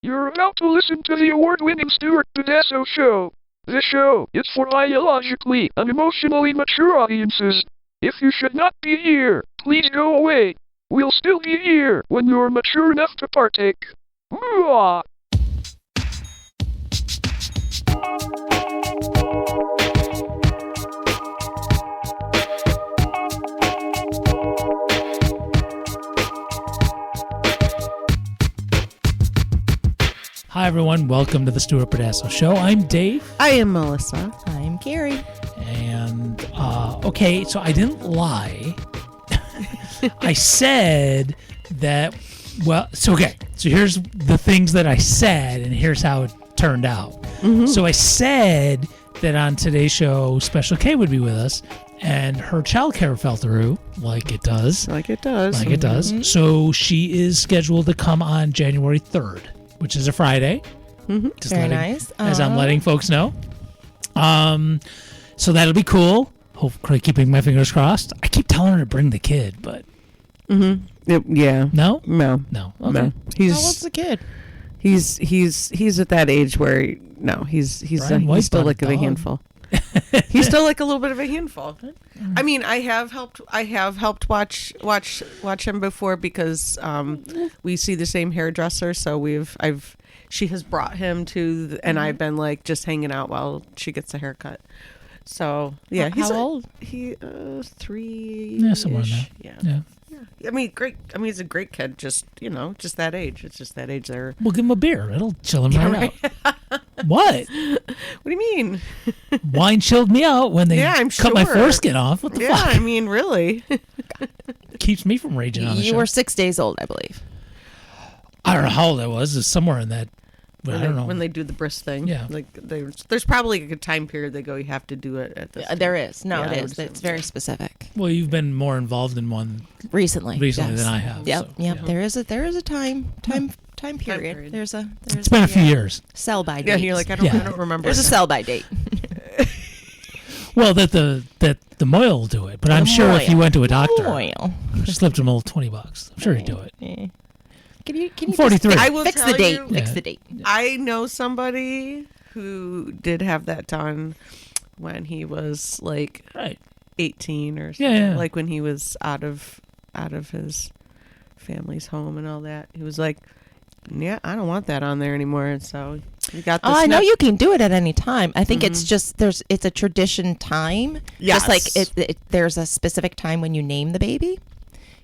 You're about to listen to the award-winning Stuart Pedasso Show. This show is for biologically and emotionally mature audiences. If you should not be here, please go away. We'll still be here when you're mature enough to partake. Mwah! Hi, everyone. Welcome to the Stuart Pedasso Show. I'm Dave. I am Melissa. I'm Carrie. And, okay, so I didn't lie. I said that, so here's the things that I said, and here's how it turned out. Mm-hmm. So I said that on today's show, Special K would be with us, and her childcare fell through, like it does. Mm-hmm. So she is scheduled to come on January 3rd. Which is a Friday. Mm-hmm. Very nice. As I'm letting folks know. So that'll be cool. Hopefully keeping my fingers crossed. I keep telling her to bring the kid, but... Mm-hmm. Yeah. No? No. Okay. No. How old's the kid? He's at that age where, he's still like a handful. He's still like a little bit of a handful. I mean, I have helped watch him before because we see the same hairdresser, so she has brought him to and I've been like just hanging out while she gets a haircut. So yeah, How old? He 3. Yeah, somewhere in there. Yeah. I mean, great. I mean, he's a great kid. Just just that age. It's just that age there. We'll give him a beer. It'll chill him right out. What? What do you mean? Wine chilled me out when they cut my foreskin off. What the fuck? I mean, really. Keeps me from raging on the show. You were 6 days old, I believe. I don't know how old I was. It's somewhere in that. I don't know. When they do the bris thing. Yeah. Like there's probably a time period they go, you have to do it at this. There is. No, Yeah, it is. It's very specific. Well, you've been more involved in one Recently than yes. I have. Yep. So, Yep. yeah. There is a time period. There's It's been a few years. Sell by date. Yeah, you're like, I don't remember. There's a sell by date. Well, that the Moyle will do it, but I'm sure if you went to a doctor, Moyle. slipped him a little $20. I'm sure he'd do it. Yeah. Can you 43. Just I will fix tell the date? you- Fix Yeah. the date. I know somebody who did have that done when he was like Right. 18 or something. Yeah. Like when he was out of his family's home and all that. He was like, yeah, I don't want that on there anymore. And so he got the Oh, I know snip. you can do it at any time. I think it's just it's a tradition time. Yes. Just like there's a specific time when you name the baby.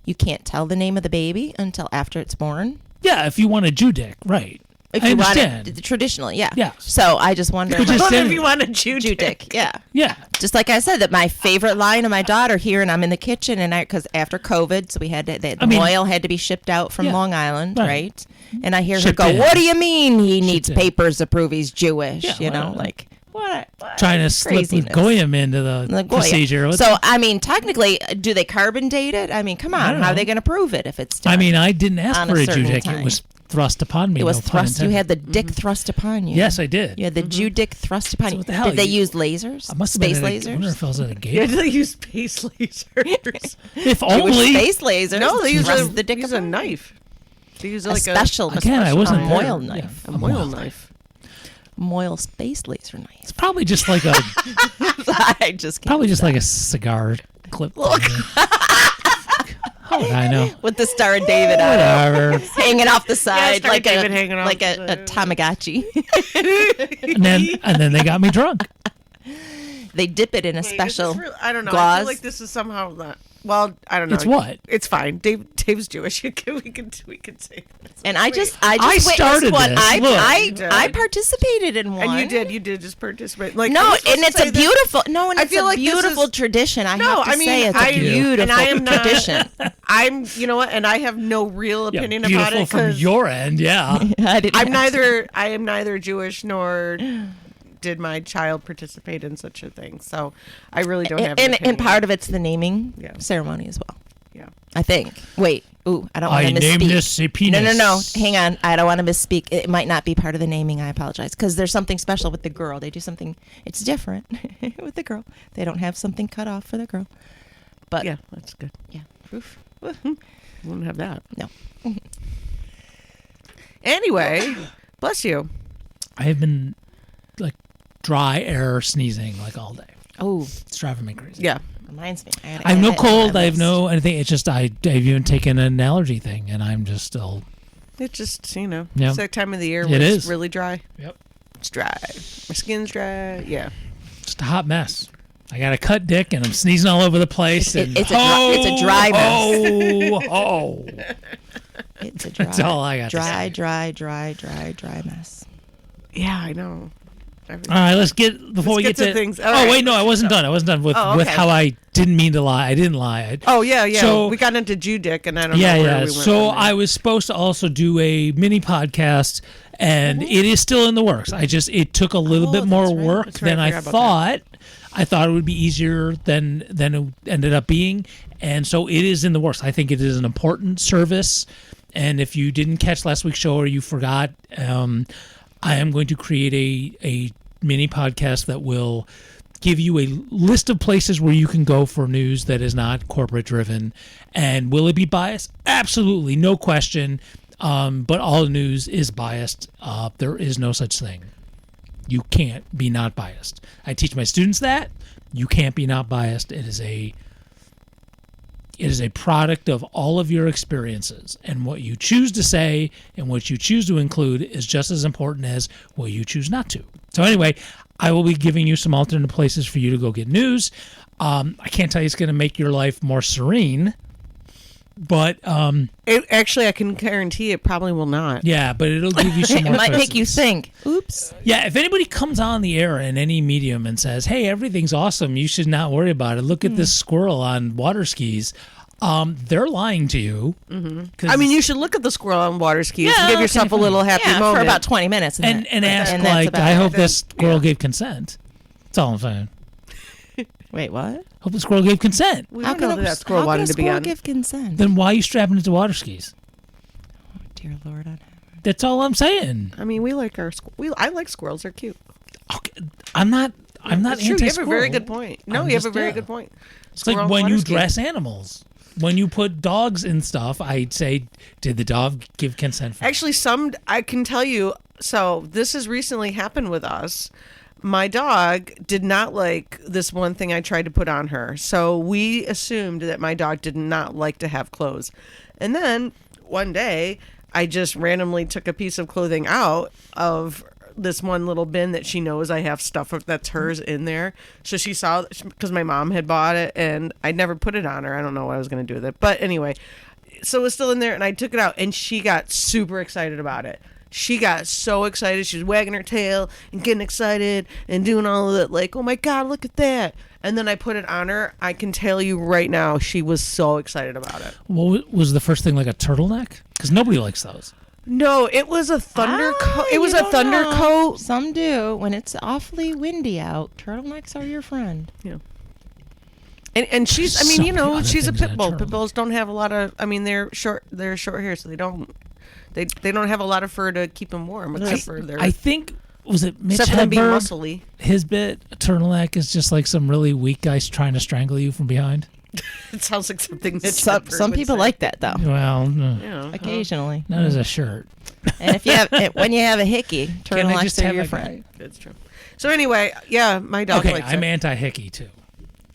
You can't tell the name of the baby until after it's born. Yeah, if you want a Jew dick, right. If I you want understand. it traditionally, yeah. Yeah. So I just wonder. You just What said if it. you want a Jew dick, yeah. Yeah. Just like I said, that my favorite line of my daughter here, and I'm in the kitchen, and because after COVID, so we had the Moyle had to be shipped out from Long Island, right? And I hear Shipped her go, in. "What do you mean he needs in. papers to prove he's Jewish?" Yeah, you know, well, like what? Trying to slip craziness. with goyim into the Like, boy, procedure. So, I mean, technically, do they carbon date it? I mean, come I on. don't How are know. they going to prove it if it's done? I mean, I didn't ask on for a a Jew certain dick. time. It was thrust upon me. It was no pun thrust. You intended. had the dick thrust upon you. Yes, I did. You had the Jew dick thrust upon So you. what the hell? Did they You- use lasers? I must have Space been I wonder lasers? if I was at a gate. Yeah, they use space lasers. If Jewish only. space lasers. No, they use thrust the dick use a upon you. knife. They use A like special. Again, I wasn't a there. Moyle Yeah, knife. a Moyle knife. Moyle space laser knife. It's probably just like a I just can't probably just stop. like a cigar clip. How would I know? With the Star of David on it, Whatever. hanging off the side Star of like David hanging off like the a Tamagotchi. And then they got me drunk. They dip it in a Wait, is this special real? I don't know. I gauze. feel like this is somehow not. Well, I don't know. It's what? It's fine. Dave's Jewish. we can say that. And I just I witnessed started one. this. Look. I participated in one. And you did just participate. Like, No, are we and supposed to it's say a that- beautiful. No, and I it's feel a like this beautiful is- tradition. I No, have to I mean, say it's I- a beautiful and I am not- tradition. I'm, you know what, and I have no real Yeah, opinion about beautiful it from because your end, yeah. I am neither Jewish nor did my child participate in such a thing. So I really don't have. And part of it's the naming Yeah. ceremony as well. Yeah. I think. Wait. Ooh, I don't want I to misspeak. named this a penis. No. Hang on. I don't want to misspeak. It might not be part of the naming. I apologize. Because there's something special with the girl. They do something. It's different with the girl. They don't have something cut off for the girl. But Yeah, that's good. yeah. Oof. We won't have that. No. Anyway, Bless you. I have been like dry air sneezing like all day. Oh, It's driving me crazy. Yeah. reminds me. I have no cold. I have no anything. It's just I've even taken an allergy thing, and I'm just still. It's just, Yeah. it's that time of the year It where is. it's really dry. Yep. It's dry. My skin's dry. Yeah. Just a hot mess. I got a cut dick, and I'm sneezing all over the place. And It's a dry mess. Oh. It's a dry, That's all I got to say. dry mess. Yeah, I know. All right, let's get before we get get to things. All Oh right. wait, no, I wasn't done. I wasn't done with Oh, with okay. how I didn't mean to lie. I didn't lie. Oh, yeah, yeah. So- we got into Jew dick, and I don't Yeah, know where yeah. we went So from there. I was supposed to also do a mini podcast, and it is still in the works. It took a little bit more that's right. work That's right. than I I forgot about thought. I thought it would be easier than it ended up being, and so it is in the works. I think it is an important service, and if you didn't catch last week's show or you forgot, I am going to create a mini podcast that will give you a list of places where you can go for news that is not corporate driven. And will it be biased? Absolutely, no question. But all news is biased. There is no such thing. You can't be not biased. I teach my students that. You can't be not biased. It is a product of all of your experiences, and what you choose to say and what you choose to include is just as important as what you choose not to. So anyway, I will be giving you some alternate places for you to go get news. I can't tell you it's going to make your life more serene, but Actually, I can guarantee it probably will not. yeah, but it'll give you some It more might make you choices. think. Oops. Yeah, if anybody comes on the air in any medium and says, "Hey, everything's awesome. You should not worry about it. Look at this squirrel on water skis," they're lying to you. Mm-hmm. I mean, you should look at the squirrel on water skis Yeah, and give okay, yourself a fine. little happy Yeah, moment. for about 20 minutes. and ask and that's like, about "I it. hope this squirrel gave consent." That's all I'm saying. Wait, what? Hope the squirrel gave consent. we don't know that squirrel wanted to be on. give consent? Then why are you strapping it to water skis? Dear Lord, on That's all I'm saying. I mean, we like our. I like squirrels. They're cute. Okay, I'm not It's true. You anti have a very good point. No, I'm you have just- a very yeah. good point. It's like Squirrel when you water ski. dress animals. When you put dogs in stuff, I'd say, did the dog give consent for Actually, I can tell you. So this has recently happened with us. My dog did not like this one thing I tried to put on her. So we assumed that my dog did not like to have clothes. And then one day, I just randomly took a piece of clothing out of this one little bin that she knows I have stuff that's hers in there. So she saw, because my mom had bought it and I'd never put it on her. I don't know what I was going to do with it. But anyway, so it was still in there and I took it out and she got super excited about it. She got so excited. She was wagging her tail and getting excited and doing all of that. Like, oh my God, look at that. And then I put it on her. I can tell you right now, she was so excited about it. What was the first thing, like a turtleneck? Because nobody likes those. No, it was a thunder coat. It you was a don't thunder know. coat. Some do. When it's awfully windy out, turtlenecks are your friend. Yeah. And she's, I mean, So you many know, other she's a things pit than a bull. turtle. Pit bulls don't have a lot of, I mean, they're short hair, so they don't have a lot of fur to keep them warm, except for their, I think, was it Mitch except for them being Hedberg? muscly. His bit, a turtleneck is just like some really weak guy trying to strangle you from behind. It sounds like something that Some people like that though. Well, no, Yeah. Occasionally. not as a shirt. And if you have when you have a hickey, Can't I just turtlenecks are have your a friend. That's true. So anyway, yeah, my dog Okay, likes I'm it. anti-hickey too.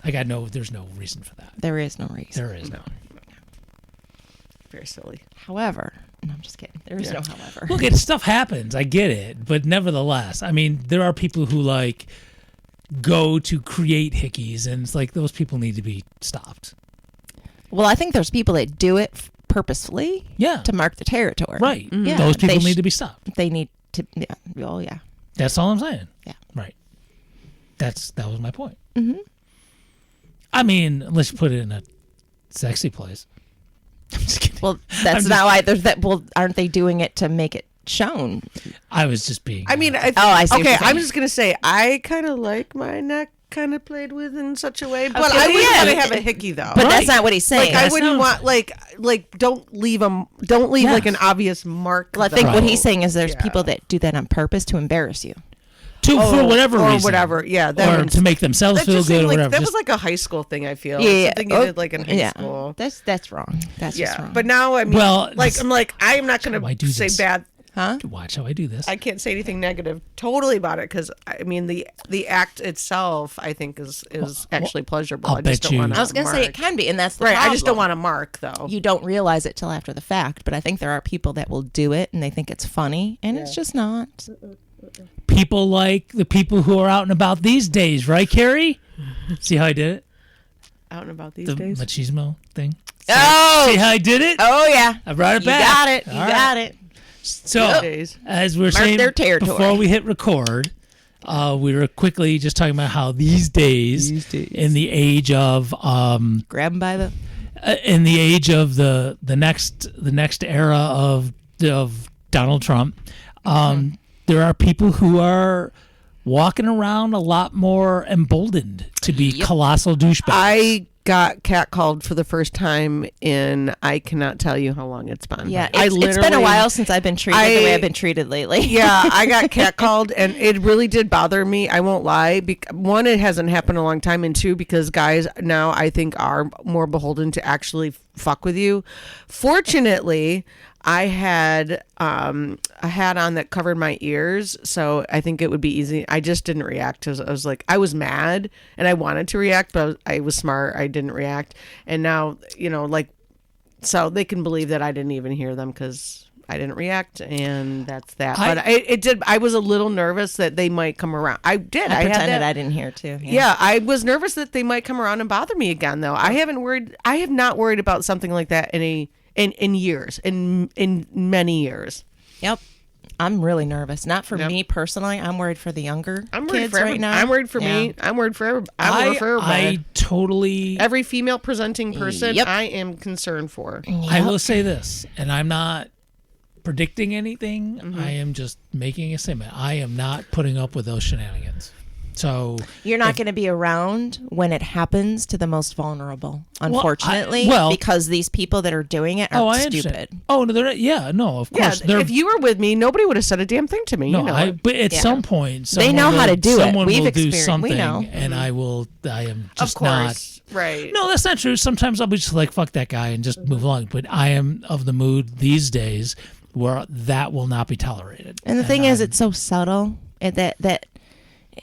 There's no reason for that. There is no reason. There is no. Very silly. However, no, I'm just kidding. There is Yeah. no however. Look, stuff happens. I get it, but nevertheless, I mean, there are people who like go to create hickeys, and it's like those people need to be stopped. Well, I think there's people that do it purposefully Yeah, to mark the territory. right. Yeah, Those people they need to be stopped. They need to. Yeah. Oh, yeah. That's all I'm saying. Yeah. Right. That was my point. Mm-hmm. I mean, let's put it in a sexy place. I'm just kidding. Well, that's not why there's that. Well, aren't they doing it to make it shown? I was just being. I mean, I see what Okay, you're I'm saying. just gonna say I kind of like my neck kind of played with in such a way, but Okay, I wouldn't yeah. want to have a hickey though. But Right. that's not what he's saying. like I That's wouldn't not- want like don't leave Yes. like an obvious mark. Well, I think though. what he's saying is there's Yeah. people that do that on purpose to embarrass you. for whatever or reason. whatever. Yeah, that Or one's- to make themselves that feel just good seemed or like, whatever. That Just- was like a high school thing. I feel Yeah, something you did like in high school. That's wrong. That's just Yeah, wrong. but now I mean, Well, like I'm like I am not why gonna do say this. bad. Huh? Watch how I do this. I can't say anything negative totally about it because I mean the act itself I think is actually pleasurable. I'll I just bet don't you- want I was going to say it can be, and that's the right. problem. I just don't want to mark though. You don't realize it till after the fact, but I think there are people that will do it and they think it's funny, and it's just not. People like the people who are out and about these days, right, Carrie? See how I did it? Out and about these The days. machismo thing. Oh! See how I did it? Oh, yeah. I brought it You back. got it. You All right. got it. So, Days. as we were saying their territory. before we hit record, we were quickly just talking about how these days, in the age of Grab them by the... in the age of the next era of Donald Trump, there are people who are walking around a lot more emboldened to be colossal douchebags. I got catcalled for the first time in I cannot tell you how long it's been. Yeah, I it's been a while since I've been treated the way I've been treated lately. Yeah, I got catcalled, and it really did bother me. I won't lie. One, it hasn't happened in a long time, and two, because guys now I think are more beholden to actually fuck with you. Fortunately, I had a hat on that covered my ears, so I think it would be easy. I just didn't react. I was like, I was mad, and I wanted to react, but I was smart. I didn't react, and now so they can believe that I didn't even hear them because I didn't react, and that's that. But it did. I was a little nervous that they might come around. I did. I had pretended that. I didn't hear too. Yeah, I was nervous that they might come around and bother me again, though. I have not worried about something like that in years, in many years. Yep. I'm really nervous. Not for me personally. I'm worried for the younger kids right now. I'm worried for me. I'm worried for everybody. I totally. Every female presenting person, Yep. I am concerned for. I will say this, and I'm not predicting anything. I am just making a statement. I am not putting up with those shenanigans. So You're not going to be around when it happens to the most vulnerable, unfortunately, well- because these people that are doing it are I stupid. understand. Oh no, of course. Yeah, if you were with me, nobody would have said a damn thing to me. No, you know. but at Yeah. some point, They know how to do it. Someone We've will do experienced- something, we know. and I am just of course, not. right? No, that's not true. Sometimes I'll be just like, fuck that guy and just move along. But I am of the mood these days where that will not be tolerated. And the thing is, it's so subtle that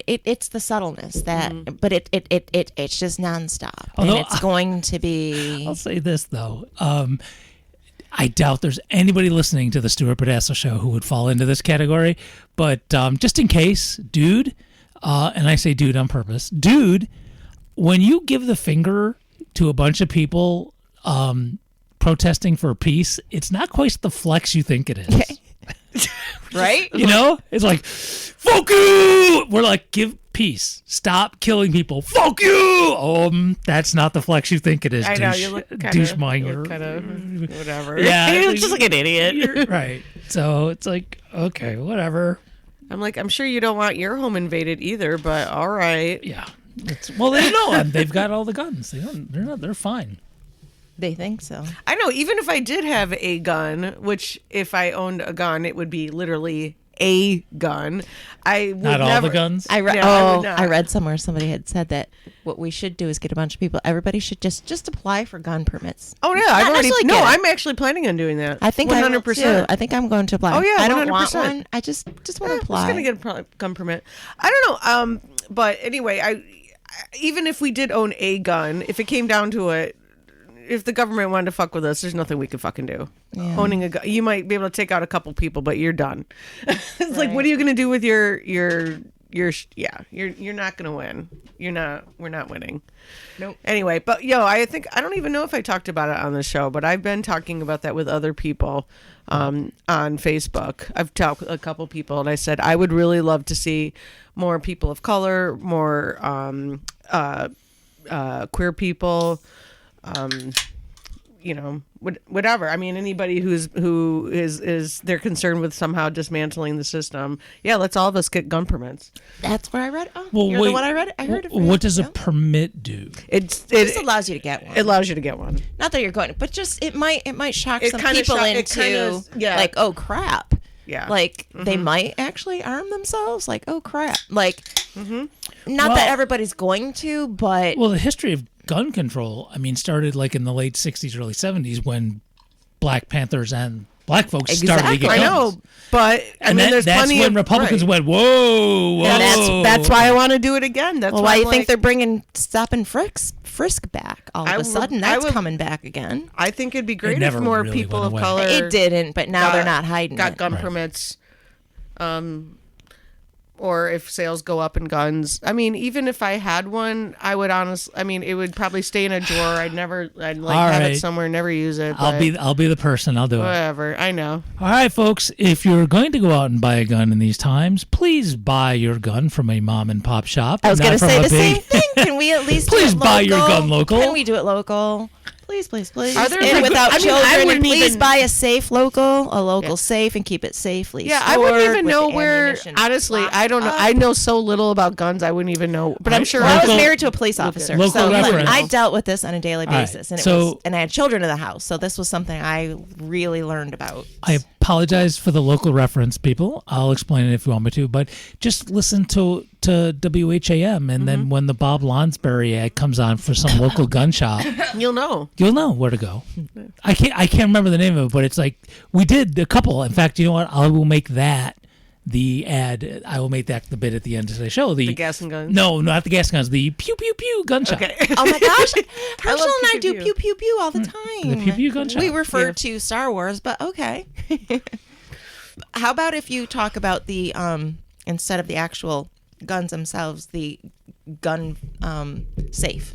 it's the subtleness that, but it's just nonstop, Although and it's going to be. I'll say this though. I doubt there's anybody listening to the Stuart Pedasso show who would fall into this category. But just in case, dude, and I say dude on purpose, dude, when you give the finger to a bunch of people protesting for peace, it's not quite the flex you think it is. Right? You know? It's like, fuck you! We're like, give peace. Stop killing people. Fuck you! That's not the flex you think it is, I know you look kind doucheminder. of whatever. Yeah. you look just like an idiot. Right. So it's like, okay, whatever. I'm like, I'm sure you don't want your home invaded either, but all right. Yeah. Well, they know. They've got all the guns. They're fine. They think so. I know. Even if I did have a gun, which if I owned a gun, it would be literally a gun. I would Not all the guns? I read. Yeah, I would not. I read somewhere somebody had said that what we should do is get a bunch of people. Everybody should just apply for gun permits. Oh yeah, Not I've already. necessarily No, get it. I'm actually planning on doing that. I think I will 100%. too. I think I'm going to apply. Oh, yeah, I don't want 100%. one. I just want to I'm apply. just gonna get a gun permit. I don't know. But anyway, even if we did own a gun, if it came down to it, if the government wanted to fuck with us, there's nothing we could fucking do. Yeah. Owning a gun, you might be able to take out a couple people, but you're done. It's like, what are you gonna do with your? You're not gonna win. We're not winning. Nope. Anyway, but I think I don't even know if I talked about it on the show, but I've been talking about that with other people on Facebook. I've talked with a couple people, and I said I would really love to see more people of color, more queer people. Whatever. I mean, anybody who is they're concerned with somehow dismantling the system. Yeah, let's all of us get gun permits. That's where I read. Oh, Well, you're wait, the one I read. I heard it. What does a permit do? It just allows you to get one. It allows you to get one. Not that you're going, but just it might shock It some kinda people shock- it into kinda- yeah. like, oh crap. Yeah. Like they might actually arm themselves. Like, oh crap. Like, not Well- that everybody's going to, but Well, the history of gun control, started like in the late 60s, early 70s when Black Panthers and black folks started to get guns. I know, but And then there's that's plenty when of Republicans right. went, whoa. And that's why I want to do it again. That's why I'm you think like, they're bringing stop and frisk back all of a sudden? That's coming back again. I think it'd be great if never more really people went of away. color. It didn't, but now they're not hiding got it. gun permits. Or if sales go up in guns. I mean, even if I had one, I would honestly. I mean, it would probably stay in a drawer. I'd have right. it somewhere, never use it. I'll be the person. I'll do it. Whatever. I know. All right, folks. If you're going to go out and buy a gun in these times, please buy your gun from a mom and pop shop. I was going to say the same same thing. Can we at least Please do it buy your local? gun local. Can we do it local? Please, please, please. Are there and without I children, and please even buy a local safe, and keep it safely. Yeah, I wouldn't stored even with know the where. ammunition Honestly, locked I don't know. up. I know so little about guns. I wouldn't even know. But I'm sure. Well, I was Local- married to a police officer, Local so reference. I dealt with this on a daily All right, basis, and so- and I had children in the house, so this was something I really learned about. I apologize for the local reference, people. I'll explain it if you want me to, but just listen to WHAM, and then when the Bob Lonsberry ad comes on for some local gun shop, You'll know. you'll know where to go. I can't remember the name of it, but it's like we did a couple. In fact, you know what? I will make that the ad. I will make that the bit at the end of the show. The gas and guns. No, not the gas guns. The pew pew pew gun shop. Okay. Oh my gosh, Herschel love and I pew, do pew, pew pew pew all the time. The pew pew gun shop. We refer to Star Wars, but okay. How about if you talk about the instead of the actual guns themselves, the gun safe.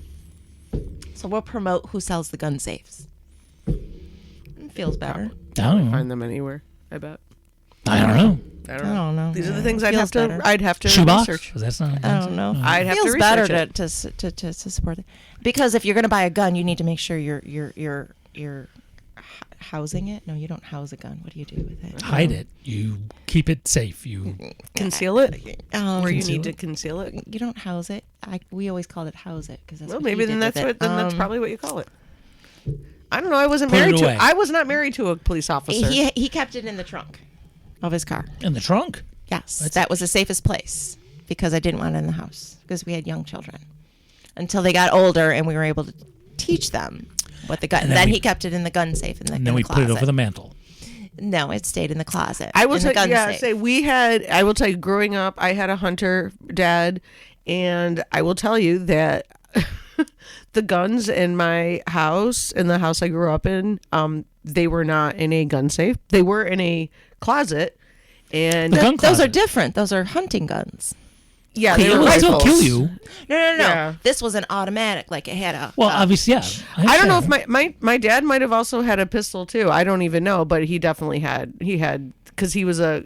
So we'll promote who sells the gun safes. It feels better. I don't know. Find them anywhere. I bet. I don't know. I I don't know. These are the Yeah, things it I'd have feels to. better. I'd have to Shoebox? research. That's not a I gun don't safe? know. No. I'd have to feels research better it. to support it, because if you're going to buy a gun, you need to make sure you're housing it. No, you don't house a gun. What do you do with it? Hide it. You keep it safe. You Conceal it where you Conceal need to it? conceal it. You don't house it. We always called it house it because that's Well, what maybe he then did that's with what. it. Then that's probably what you call it. I don't know. I wasn't Put it married to. away. I was not married to a police officer. He kept it in the trunk of his car. in the trunk. Yes, That's- that was the safest place because I didn't want it in the house because we had young children until they got older and we were able to teach them what the gun. And Then, then we- he kept it in the gun safe in the, And in then the we closet. put it over the mantle. No, it stayed in the closet. I will in the gun safe. say we had. I will tell you, growing up, I had a hunter dad, and I will tell you that the guns in my house, in the house I grew up in, they were not in a gun safe. They were in a closet, and The gun Those are closet. different. Those are hunting guns. yeah, It they were will still rifles. kill you. No. Yeah. This was an automatic. Like it had a. Well, obviously, yeah. I don't know if understand. my dad might have also had a pistol too. I don't even know, but he definitely had. He had because he was a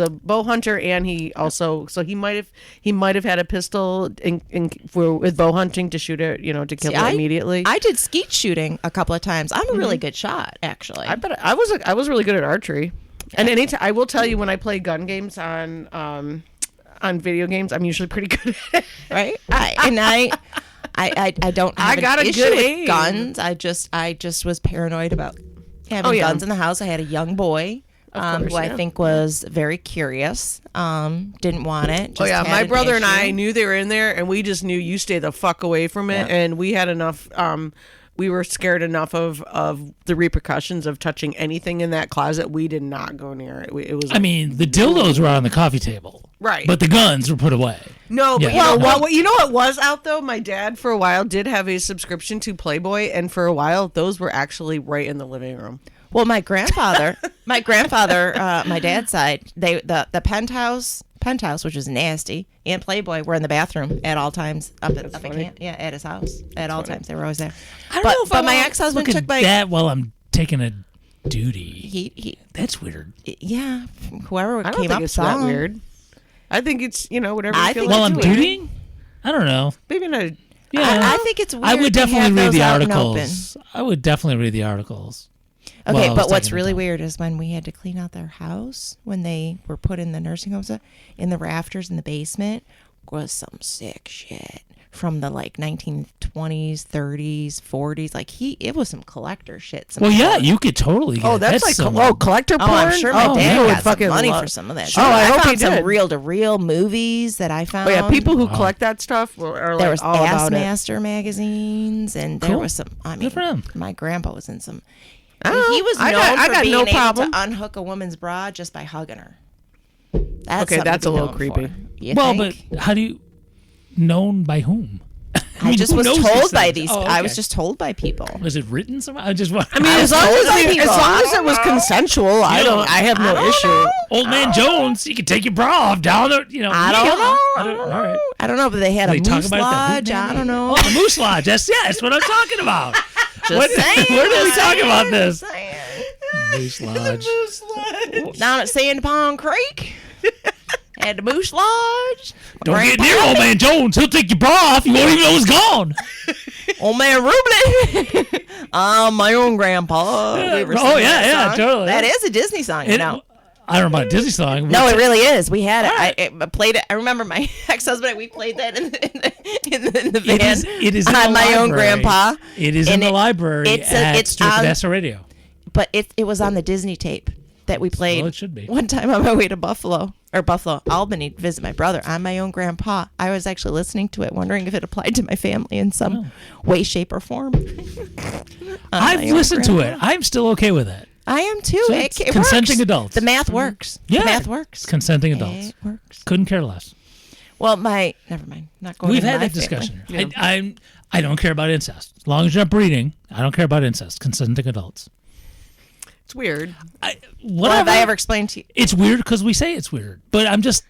bow hunter, and he also he might have had a pistol with bow hunting to shoot it, to kill it immediately. I did skeet shooting a couple of times. I'm a really good shot, actually. I bet I was really good at archery, and anytime I will tell you when I play gun games on video games, I'm usually pretty good at it. Right? I don't have I got an a issue good with aim. guns. I just was paranoid about having yeah. guns in the house. I had a young boy course, who I yeah. think was very curious. Didn't want it. Just had My an brother and I issue. knew they were in there, and we just knew you stay the fuck away from it. Yeah. And we had enough. We were scared enough of the repercussions of touching anything in that closet. We did not go near it. It was. I mean, the dildos were on the coffee table, Right. But the guns were put away. No, but Yeah. you know what? You know what was out though? My dad for a while did have a subscription to Playboy, and for a while those were actually right in the living room. Well, my grandfather, my dad's side, the penthouse, which was nasty, and Playboy were in the bathroom at all times up at funny. at his house at all times. They were always there. I don't But- know if but I my wanna ex-husband look at took my- that while I'm taking a duty. He That's weird. yeah, whoever I don't came think up it's saw that him. weird. I think it's whatever. I you feel think While like I'm it's doing. dutying, I don't know. Maybe not. Yeah, I think it's weird. I would to have definitely read those the out and articles. I would definitely read the articles. while I Okay, was but what's taking a really dump. weird is when we had to clean out their house when they were put in the nursing homes, in the rafters in the basement was some sick shit from the 1920s, 30s, 40s. It was some collector shit. Some Well, yeah, stuff. you could totally get Oh, that's like some- collector porn. Oh, I'm sure my Oh, dad you would got some fucking money love- for some of that. Oh, I hope found he some did. reel-to-reel movies that I found. Oh yeah, people who collect that stuff are There like was all Ass about it. Master magazines, and there Cool. was some. I mean, Good for him. my grandpa was in some. He was known I for got being no able problem. to unhook a woman's bra just by hugging her. That's Okay, something that's to a be little known creepy. for. You Well, think? but how do you known by whom? I mean, just who was knows told by things? these. Oh, I was okay. just told by people. Was it written somewhere? I just want. I mean, as long told as, by as people. long I as it was consensual, I have no issue. Old man Jones, you can take your bra off down the, I don't know. All right. I don't know, but they had a They talk moose about it at lodge. the- I don't know. Oh, the Moose Lodge. That's what I'm talking about. Just saying. Where did we talk about this? Saying. Moose Lodge. Down at Sand Pond Creek. At the Moose Lodge. Don't get near old man Jones. He'll take your bra off. You won't even know it's gone. Old man Rublin. I'm my own grandpa. You ever sing that song? totally. That is a Disney song, you know. I don't know about a Disney song. No, it really is. We had it. I played it. I remember my ex-husband and we played that in the van. It is in on the my own library. grandpa. It is in And the library it's at on, Vanessa Radio. but it was on the Disney tape that we played. Well, it should be. One time on my way to Buffalo Albany to visit my brother on my own grandpa. I was actually listening to it, wondering if it applied to my family in some way, shape, or form. I've listened to it. I'm still okay with it. I am too. So it consenting works. adults. The math works. Yeah. The math works. Consenting adults. It works. Couldn't care less. Well, never mind. Not going. We've into had my that discussion. family. I don't care about incest. As long as you're not breeding, I don't care about incest. Consenting adults. It's weird. Well, have I ever explained to you? It's weird because we say it's weird, but I'm just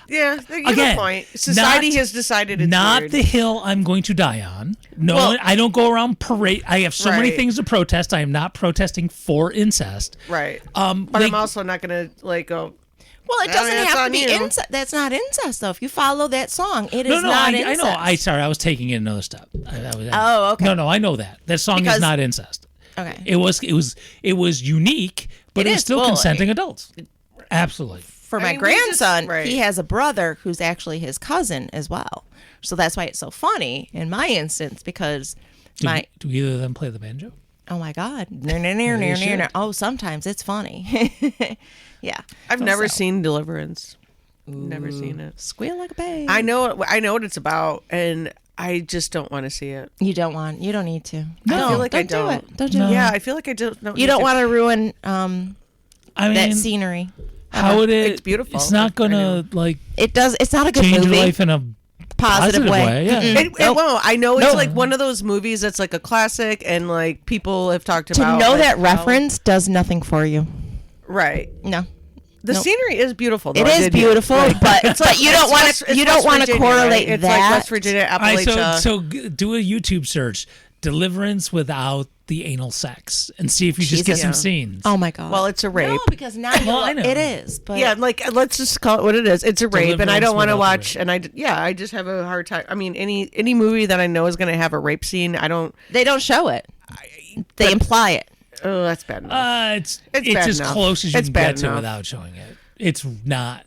Yeah, you have Again, a point. Society not- has decided it's not weird. the hill I'm going to die on. No, Well- I don't go around parade. I have so many Right. things to protest. I am not protesting for incest. Right. But But I'm also not going to go. Well, it I doesn't mean, it's have to on be you. incest. That's not incest, though. If you follow that song, it is no, not I incest. know. I was taking in another step. Oh, okay. No, I know that song Because- is not incest. Okay. It was unique, but it was is still bullying. consenting adults. Absolutely. For my mean, we just- grandson, right. he has a brother who's actually his cousin as well. So that's why it's so funny in my instance because Do my either of them play the banjo? oh my god, should. oh sometimes it's funny. Yeah, I've never So, seen Deliverance. Never seen it. squeal like a babe. I know what it's about, and I just don't want to see it. You don't need to. I feel like I do don't. it. Don't do No. it. Yeah, I feel like I don't. You don't want to ruin I mean, that scenery. how would it? It's beautiful. It's not I gonna like It does. It's not a good change movie. your life in a positive way. Yeah. It Nope. won't. I know it's No. like one of those movies that's like a classic, and like people have talked To about. know like, that how- reference does nothing for you. right? No. The Nope. scenery is beautiful. Though. It I is did hear. beautiful, Right. but It's like- you don't it's want West- to. it's You don't West want to Virginia, right? correlate It's that. like West Virginia, All right, Appalachia. so do a YouTube search, Deliverance without the anal sex, and see if you just get Jesus. some Yeah. scenes. Oh my god. Well, it's a rape. No, because now you Well, I know. it is. But Yeah, like let's just call it what it is. It's a rape, and I don't want to Deliverance watch. And I just have a hard time. I mean, any movie that I know is going to have a rape scene, I don't. they don't show it. They imply it. Oh, that's bad enough. It's bad as enough. close as you It's can bad get to enough. without showing it. It's not.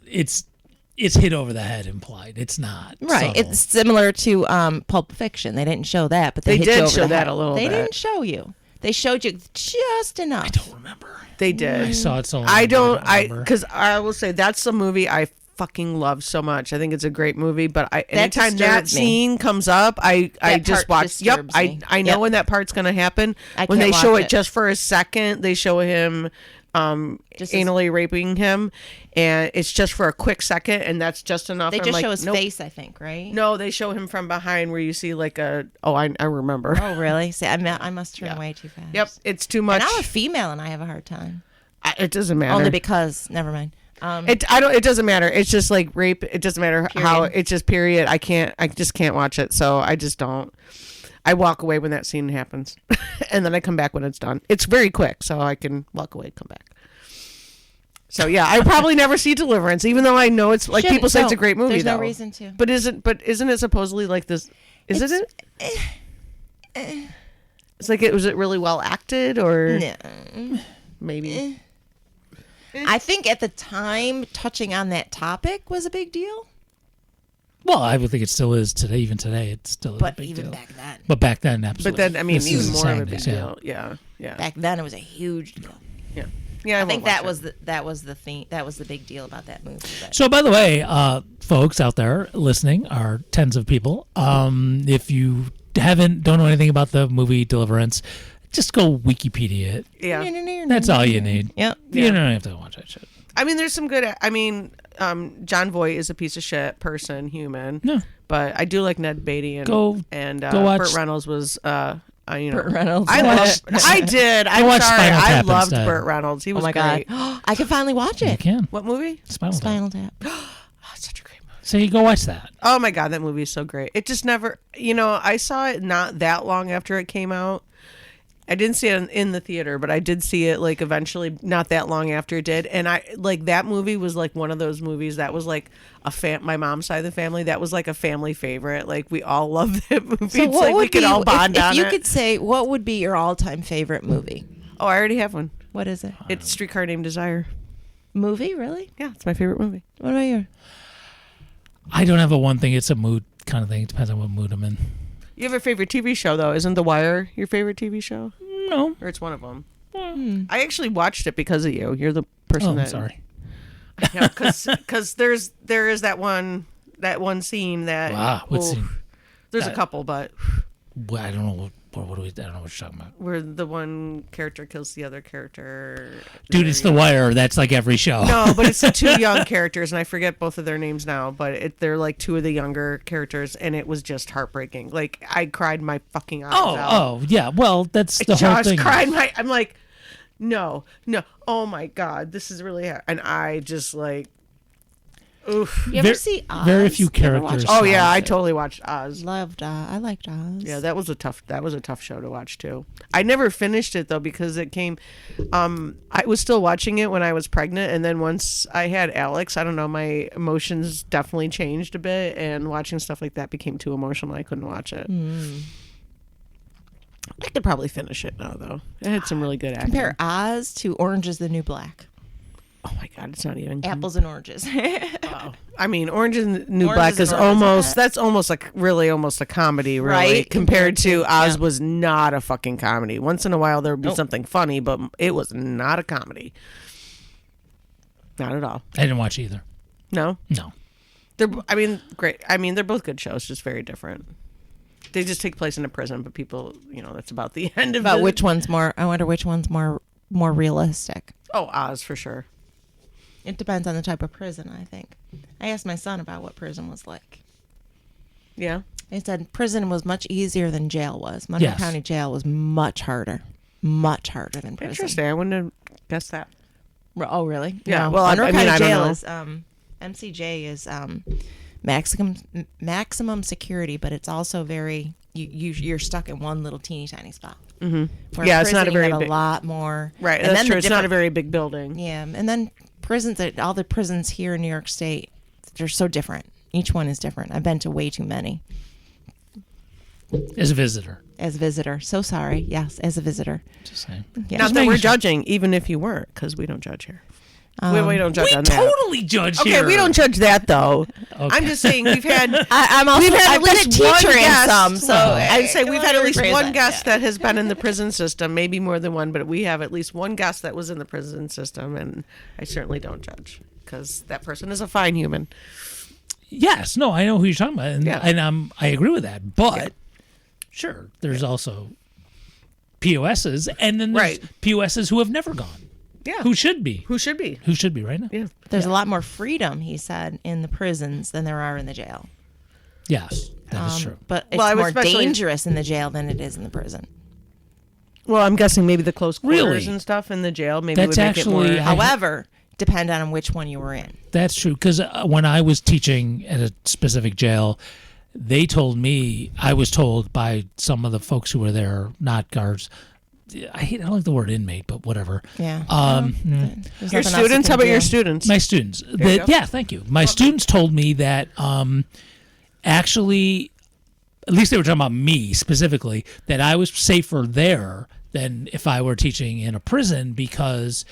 It's hit over the head implied. It's not Right. subtle. It's similar to Pulp Fiction. They didn't show that, but they They hit you did over show the that head. a little They bit. didn't show you. They showed you just enough. I don't remember. They did. I saw it so long I ago, don't. I remember. because I will say that's the movie I fucking love so much. I think it's a great movie. But anytime that disturbed me. scene comes up, I That just part watch. Yep, disturbs me. I know Yep. when that part's gonna happen. I When can't they show watch it it. just for a second, they show him Just as- anally raping him, and it's just for a quick second, and that's just enough. They I'm just like, show his nope. face, I think, right? No, they show him from behind where you see like a. Oh, I remember. Oh, really? See, I must turn way too fast. Yep, it's too much. And I'm a female, and I have a hard time. It doesn't matter. Only because, never mind. It doesn't matter. It's just like rape. It doesn't matter how. Period. It's just period. I just can't watch it. So I just don't. I walk away when that scene happens, and then I come back when it's done. It's very quick, so I can walk away, come back. So yeah, I probably never see Deliverance, even though I know it's like Shouldn't- people say it's a no, great movie. there's no though. reason to. But isn't it supposedly like this? Isn't it? It's like was it really well acted or No. maybe? I think at the time, touching on that topic was a big deal. Well, I would think it still is today. Even today, it's still a But big even deal. back then, But back then, absolutely. But then I mean, This is even the more of a big 70s, yeah. deal. Yeah, yeah, back then it was a huge deal. yeah. Yeah, I think won't that watch was the thing. That was the big deal about that movie. But So, by the way, folks out there listening are tens of people. If you don't know anything about the movie Deliverance, just go Wikipedia it. Yeah. That's all you need. Yep. You don't have to watch that shit. I mean, there's some good. I mean, John Voight is a piece of shit person, human. No. But I do like Ned Beatty and Go watch. Burt Reynolds was. Burt Reynolds. I did. I'm watch sorry. Spinal I Tap loved instead. Burt Reynolds. He was Oh my great. god. I can finally watch You it. can. What movie? Spinal Tap. Tap. Oh, it's such a great movie. So you go watch that. Oh my god, that movie is so great. It just never. I saw it not that long after it came out. I didn't see it in the theater, but I did see it like eventually not that long after it did. And I like that movie was like one of those movies that was like my mom's side of the family. That was like a family favorite. Like we all loved that movie. So It's what like would we could be, all bond on if you it. could say, what would be your all-time favorite movie? Oh, I already have one. What is it? It's Streetcar Named Desire. Movie, really? Yeah, it's my favorite movie. What about you? I don't have a one thing. It's a mood kind of thing. It depends on what mood I'm in. You have a favorite TV show though? Isn't The Wire your favorite TV show? No. Or it's one of them. I actually watched it because of you. You're the person Oh, that. sorry. Because there is that one scene that. Wow. What scene? There's a couple, but Well, I don't know what do we. I don't know what you're talking about. where the one character kills the other character. Dude, it's The Wire. That's like every show. No, but it's the two young characters, and I forget both of their names now. But they're like two of the younger characters, and it was just heartbreaking. Like I cried my fucking eyes out. Oh, yeah. Well, that's the whole Josh thing. cried I'm like, no. Oh my god, this is really. And I just like, oof. You ever see Oz? Very few You ever watch characters. Oh yeah, I Oz. totally watched Oz. Loved Oz. I liked Oz. Yeah, that was a tough show to watch too. I never finished it though because it came. I was still watching it when I was pregnant, and then once I had Alex, I don't know, my emotions definitely changed a bit, and watching stuff like that became too emotional. I couldn't watch it. I could probably finish it now though. It had some really good acting. Compare Oz to Orange is the New Black. Oh my god, it's not even Apples and oranges. I mean, Orange is the New Orange Black is is an orange, almost that's almost like really almost a comedy, really. Right? Compared to Oz yeah. was not a fucking comedy. Once in a while there would be Nope. something funny, but it was not a comedy. Not at all. I didn't watch either. No, No. great. I mean, they're both good shows, just very different. They just take place in a prison, but people, that's about the end of But it. which one's more? I wonder which one's more realistic. Oh, Oz for sure. It depends on the type of prison, I think. I asked my son about what prison was like. Yeah. He said prison was much easier than jail was. Monroe Yes. County Jail was much harder than prison. Interesting. I wouldn't have guessed that. Oh, really? Yeah, No. well, I Monroe mean, County I don't Jail know. is MCJ is maximum security, but it's also very you're stuck in one little teeny tiny spot. Mm-hmm. Yeah, it's not a very a big- lot more. Right. And That's then true. the It's not a different- very big building. Yeah, and then prisons, all the prisons here in New York State, they're so different. Each one is different. I've been to way too many As a visitor. as a visitor. So sorry. Yes, as a visitor. Just saying. Yeah. Not that making we're sure. judging, even if you weren't, because we don't judge here. we don't judge We on that. totally judge Okay, here. we don't judge that though. Okay. I'm just saying we've had. I'm also We've had I've been a teacher in guest. some, so I'd say I we've wanna had at least rephrase one that. guest that has been in the prison system, maybe more than one, but we have at least one guest that was in the prison system, and I certainly don't judge because that person is a fine human. Yes, no, I know who you're talking about, and, Yeah. I agree with that. But sure, there's also POSs, and then there's Right. POSs who have never gone. Yeah, Who should be? who should be? Who should be right now? Yeah, There's a lot more freedom, he said, in the prisons than there are in the jail. Yes, that is true. But it's Well, I would more especially- dangerous in the jail than it is in the prison. Well, I'm guessing maybe the close quarters Really? and stuff in the jail maybe That's would make actually- it more. However, depend on which one you were in. That's true. Because when I was teaching at a specific jail, they told me, I was told by some of the folks who were there, not guards. I don't like the word inmate, but whatever. Yeah. Um, There's Your nothing else you students? can How about your do. students? My students. you go. Yeah, thank you. My students told me that actually, at least they were talking about me specifically, that I was safer there than if I were teaching in a prison because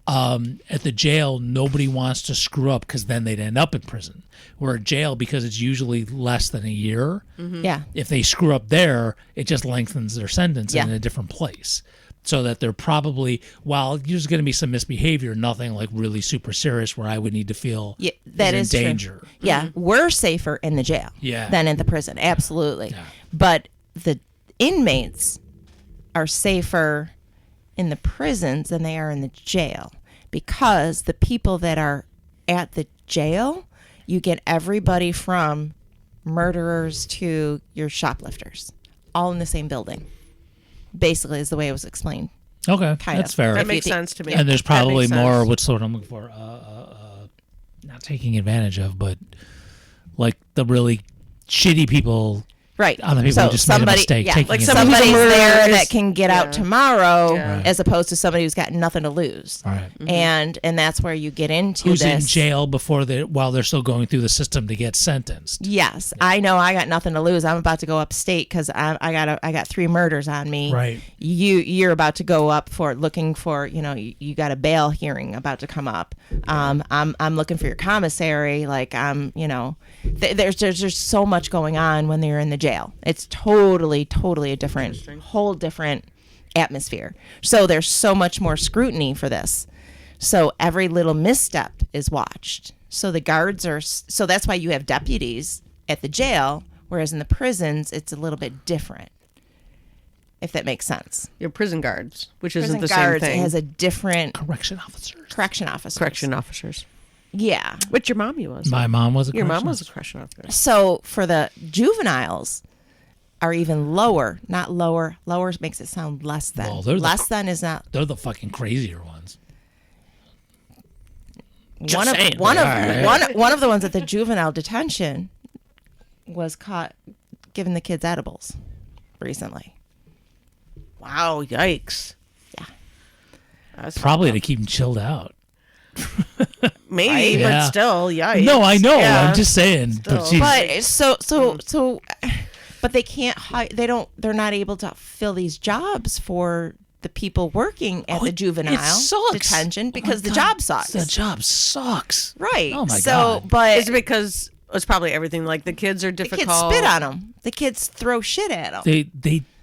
at the jail, nobody wants to screw up because then they'd end up in prison. Where at jail, because it's usually less than a year, Yeah. if they screw up there, it just lengthens their sentence Yeah. in a different place. So that they're probably, while there's going to be some misbehavior, nothing like really super serious where I would need to feel Yeah, that in is true. danger. Yeah, we're safer in the jail Yeah. than in the prison. Absolutely. Yeah. But the inmates are safer in the prisons than they are in the jail, because the people that are at the jail, you get everybody from murderers to your shoplifters all in the same building. Basically, is the way it was explained. Okay, Kind that's of. fair. That makes sense to me. And there's That makes probably sense. more. What's the word I'm looking for? Not taking advantage of, but like the really shitty people. Right. On the people who just made a mistake. Yeah, taking like advantage. somebody's there is- that can get out tomorrow, Yeah. as opposed to somebody who's got nothing to lose. All right. And that's where you get into Who's in this. jail while they're still going through the system to get sentenced. Yes, I know. I got nothing to lose. I'm about to go upstate because I got 3 murders on me. Right. You're about to go up for looking for, you got a bail hearing about to come up. I'm looking for your commissary. Like there's just so much going on when they're in the jail. It's totally a whole different atmosphere. So there's so much more scrutiny for this. So every little misstep is watched. So the guards so that's why you have deputies at the jail, whereas in the prisons, it's a little bit different. If that makes sense. Your prison guards, which Prison isn't the guards same thing. has a different Correction officers. correction officer. Correction officers. Yeah. Which your mommy was. My mom was a Your mom correction was a officer. correction officer. So for the juveniles are even lower, not lower. Lower makes it sound less than. Well, they're the- less than is not. They're the fucking crazier ones. One of saying, one they of are. one of the ones at the juvenile detention was caught giving the kids edibles recently. Wow, yikes. Yeah. That's Probably to keep them chilled out. maybe, Yeah. but still, yikes. No, I know. Yeah. I'm just saying. But Still. she's, But but they can't they're not able to fill these jobs for the people working at the juvenile it sucks. detention because Oh my the God, job sucks. The job sucks. Right. Oh my so, God. but It's because it's probably everything. Like the kids are the difficult. kids spit on them. The kids throw shit at them.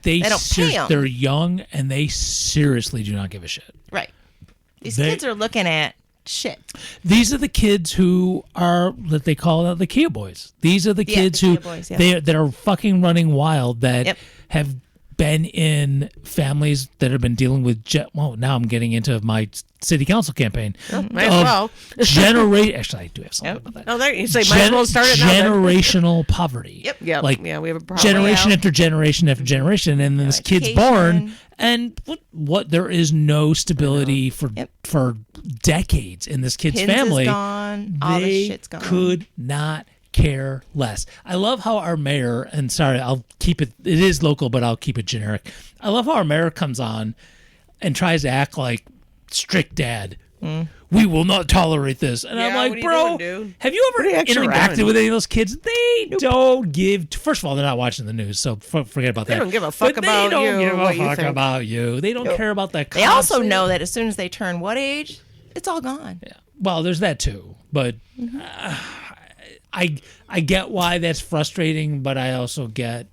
They don't pay 'em. They're young and they seriously do not give a shit. Right. These They- kids are looking at shit. These are the kids who are that they call the Kia boys. These are the Yeah, kids the who Kia boys, yeah. that are fucking running wild that Yep. have been in families that have been dealing with well, now I'm getting into my city council campaign. Might as well. Actually, I do have something about that. Oh, there you say. Might as well start it now. then. Generational poverty. Yep. Yeah, Like yeah, we have a problem. generation Well, after generation after generation, and then this kid's education. born, and what there is no stability for Yep. for decades in this kid's Pins family. is gone. All They this shit's gone. could not care less. I love how our mayor, and sorry, I'll keep it is local, but I'll keep it generic. I love how our mayor comes on and tries to act like strict dad. We will not tolerate this. And I'm Yeah, like, what are you bro, doing, dude? have you ever What are you actually interacted doing? with any of those kids? They don't give. First of all, they're not watching the news, so forget about that. They don't give a fuck But about they don't you, give a what you fuck think. about you. They don't care about that. They also know that as soon as they turn what age, it's all gone. Yeah. Well, there's that too, but I get why that's frustrating, but I also get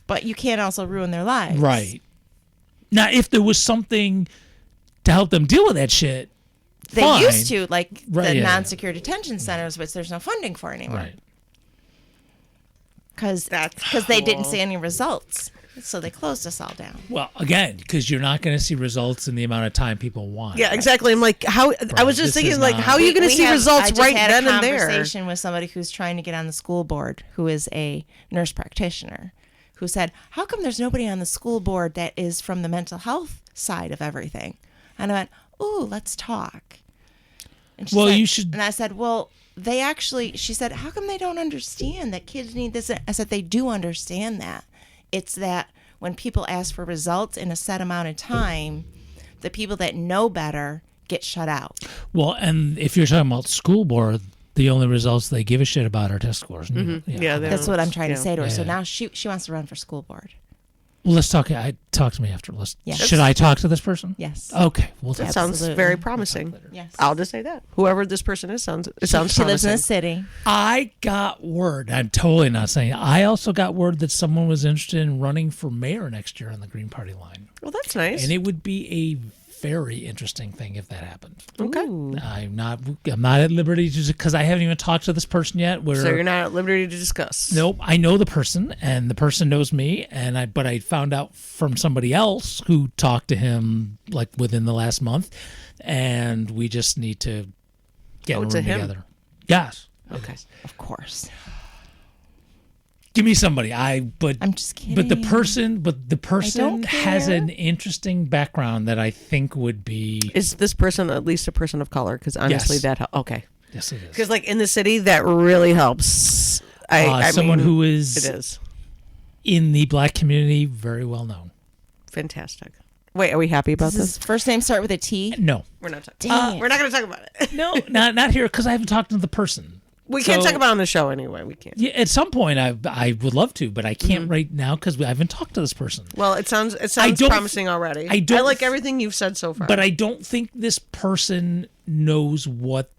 But you can't also ruin their lives. right. Now, if there was something to help them deal with that shit, They fine. used to, like Right, the yeah. non-secure detention centers, which there's no funding for anymore. Right. Because they didn't see any results. So they closed us all down. Well, again, because you're not going to see results in the amount of time people want. Yeah, exactly. I'm like, how? I was just This is thinking, like, not- how are you going to see I results just right had then a and there? conversation with somebody who's trying to get on the school board, who is a nurse practitioner, who said, "How come there's nobody on the school board that is from the mental health side of everything?" And I went, "Ooh, let's talk." And she Well, said- you should- And I said, "Well, they actually." She said, "How come they don't understand that kids need this?" I said, "They do understand that. It's that when people ask for results in a set amount of time, the people that know better get shut out." Well, and if you're talking about school board, the only results they give a shit about are test scores. Yeah, they That's what I'm trying to Yeah. say to her. So Yeah. now she wants to run for school board. Well, let's talk. Talk to me after. Yeah. Should I talk to this person? Yes. Okay. Well, That that's sounds Absolutely. very promising. Yes. I'll just say that. Whoever this person is sounds She promising. lives in the city. I got word. I'm totally not saying. I also got word that someone was interested in running for mayor next year on the Green Party line, Well, that's nice. and it would be a very interesting thing if that happened. Okay. I'm not at liberty to, because I haven't even talked to this person yet. So you're not at liberty to discuss. Nope. I know the person, and the person knows me, but I found out from somebody else who talked to him like within the last month, and we just need to get in a room together. Yes. Okay. Of course. Give me somebody. I'm just kidding. But the person has an interesting background that I think would be. Is this person at least a person of color? Because honestly, Yes. Okay. Yes, it is. Because like in the city, that really helps. Someone who it is is in the Black community, very well known. fantastic. Wait, are we happy about Does this? his first name start with a T? No, We're not talking. Dang it. We're not going to talk about it. no, not here because I haven't talked to the person. We can't talk about it on the show anyway. We can't. Yeah, at some point I would love to, but I can't right now because I haven't talked to this person. Well, it sounds promising already. I like everything you've said so far. But I don't think this person knows what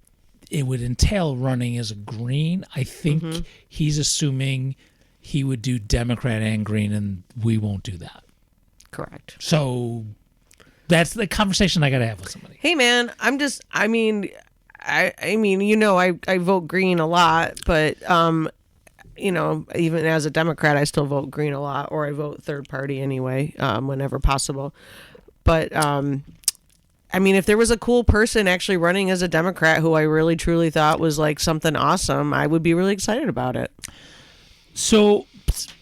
it would entail running as a Green. I think he's assuming he would do Democrat and Green, and we won't do that. Correct. So that's the conversation I got to have with somebody. Hey, man, I mean, I vote Green a lot, but even as a Democrat, I still vote Green a lot, or I vote third party anyway, whenever possible. But if there was a cool person actually running as a Democrat who I really truly thought was like something awesome, I would be really excited about it. So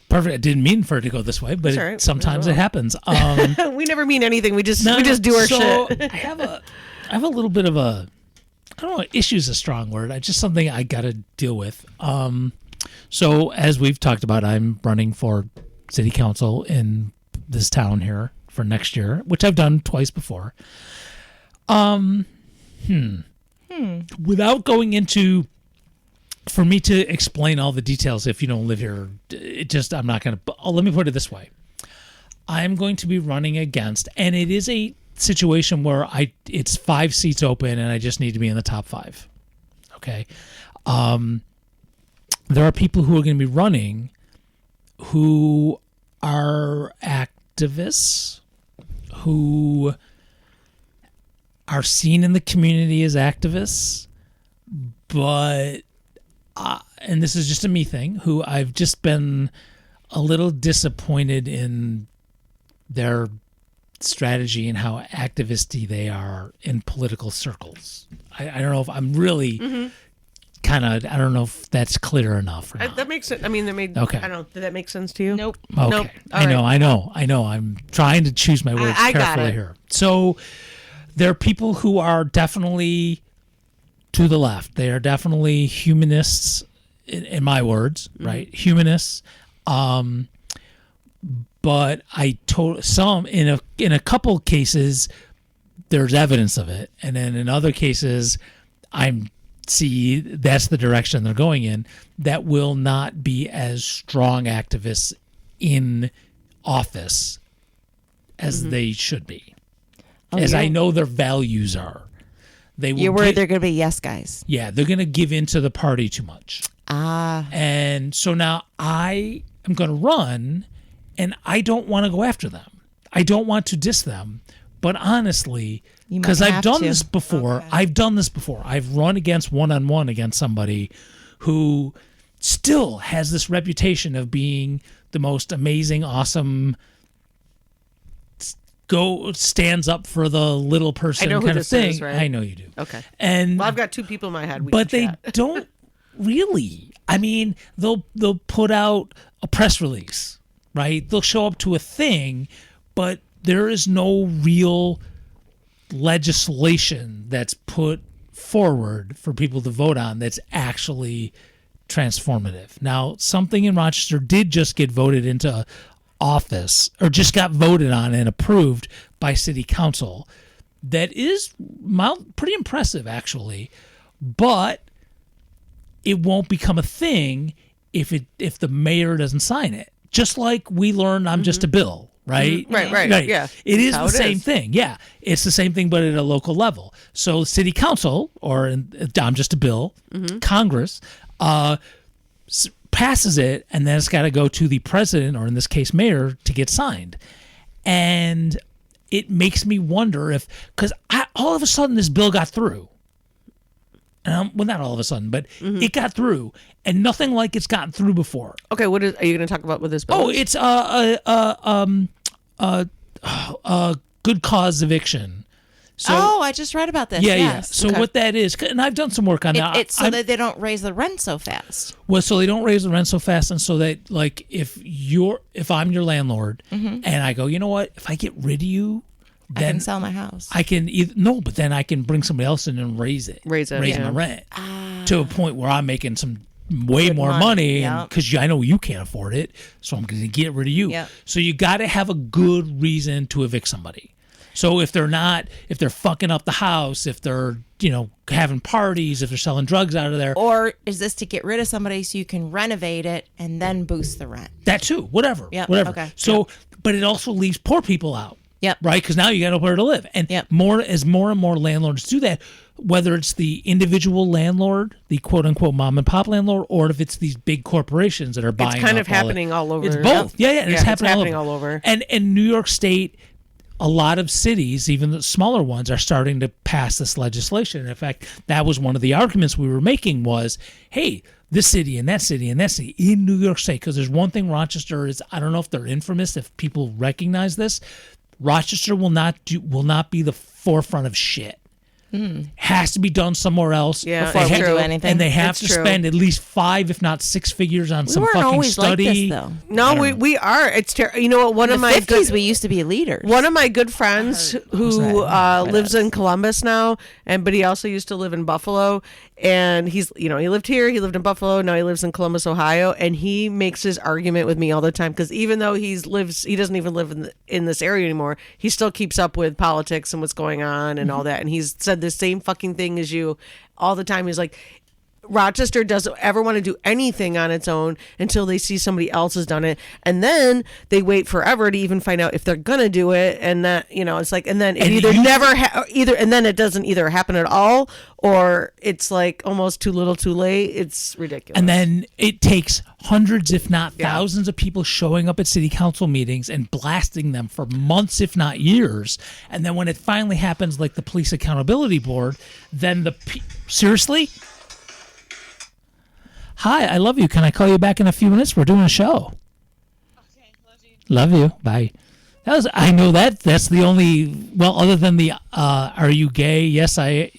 perfect. I didn't mean for it to go this way, but right. Sometimes it happens. We never mean anything. We just do our shit. I have a little bit of a. I don't know, issue's a strong word. It's just something I got to deal with. So as we've talked about, I'm running for city council in this town here for next year, which I've done twice before. Without going into, for me to explain all the details, if you don't live here, I'm not going to, let me put it this way. I'm going to be running against, and it is a situation where it's 5 seats open and I just need to be in the top 5. Okay. There are people who are going to be running who are activists, who are seen in the community as activists, but and this is just a me thing, who I've just been a little disappointed in their strategy and how activisty they are in political circles. I don't know if I'm really kind of, I don't know if that's clear enough or not. That makes sense. Okay. I don't know. Did that make sense to you? Nope. Okay. Nope. I know. I'm trying to choose my words I got carefully it. here. So there are people who are definitely to the left. They are definitely humanists, in my words, right? Humanists. But I told some in a couple cases there's evidence of it, and then in other cases see that's the direction they're going in. That will not be as strong activists in office as they should be, as I know their values are. You're worried they're going to be yes guys. Yeah, they're going to give in to the party too much. And so now I am going to run. And I don't want to go after them. I don't want to diss them. But honestly, because I've done this before. Okay. I've run against one-on-one against somebody who still has this reputation of being the most amazing, awesome, stands up for the little person kind of thing. Is, right? I know you do. Okay. And I've got 2 people in my head. But they don't really. I mean, they'll put out a press release. Right? They'll show up to a thing, but there is no real legislation that's put forward for people to vote on that's actually transformative. Now, something in Rochester did just get voted into office, or just got voted on and approved by city council, that is pretty impressive, actually, but it won't become a thing if the mayor doesn't sign it. Just like we learned I'm just a bill, right? Right. Yeah. It is the same thing. Yeah. It's the same thing, but at a local level. So city council, or I'm just a bill, Congress, passes it, and then it's got to go to the president, or in this case, mayor, to get signed. And it makes me wonder if, because all of a sudden this bill got through. Well, not all of a sudden, but it got through, and nothing like it's gotten through before. Okay, are you going to talk about with this bill? Oh, it's good cause eviction. So, I just read about this. Yeah, yes. yeah. So what that is, and I've done some work on that. It's so that they don't raise the rent so fast. Well, so they don't raise the rent so fast, and so that like if I'm your landlord, and I go, you know what, if I get rid of you, then I can sell my house. I can but then I can bring somebody else in and raise my rent to a point where I'm making some way more money, because I know you can't afford it, so I'm going to get rid of you. Yep. So you got to have a good reason to evict somebody. So if they're fucking up the house, if they're having parties, if they're selling drugs out of there, or is this to get rid of somebody so you can renovate it and then boost the rent? that too, whatever. Okay. So, but it also leaves poor people out. Yep. Right, because now you got nowhere to live, and more and more landlords do that. Whether it's the individual landlord, the quote unquote mom and pop landlord, or if it's these big corporations that are buying. It's kind of happening all over. It's both. Yeah, and it's happening all over. And in New York State, a lot of cities, even the smaller ones, are starting to pass this legislation. In fact, that was one of the arguments we were making was, hey, this city and that city and that city in New York State, because there's one thing Rochester is, I don't know if they're infamous, if people recognize this, Rochester will not be the forefront of shit. Has to be done somewhere else before we do anything. And they have to spend at least 5, if not 6 figures on some fucking always study. Like this, though. No, we are. It's terrible. You know what? One in of the my 50s, we used to be leaders. One of my good friends who lives in Columbus now, but he also used to live in Buffalo. And he lived here, he lived in Buffalo, now he lives in Columbus, Ohio, and he makes his argument with me all the time, because even though he doesn't even live in this area anymore, he still keeps up with politics and what's going on and all that. And he's said the same fucking thing as you all the time. He's like, Rochester doesn't ever want to do anything on its own until they see somebody else has done it, and then they wait forever to even find out if they're gonna do it. And that it's like, and then it and then it doesn't either happen at all, or it's like almost too little, too late. It's ridiculous. And then it takes hundreds, if not thousands, of people showing up at city council meetings and blasting them for months, if not years. And then when it finally happens, like the Police Accountability Board, then seriously. Hi, I love you. Can I call you back in a few minutes? We're doing a show. Okay, love you. Love you. Bye. I know that's the only, other than the are you gay? Yes, I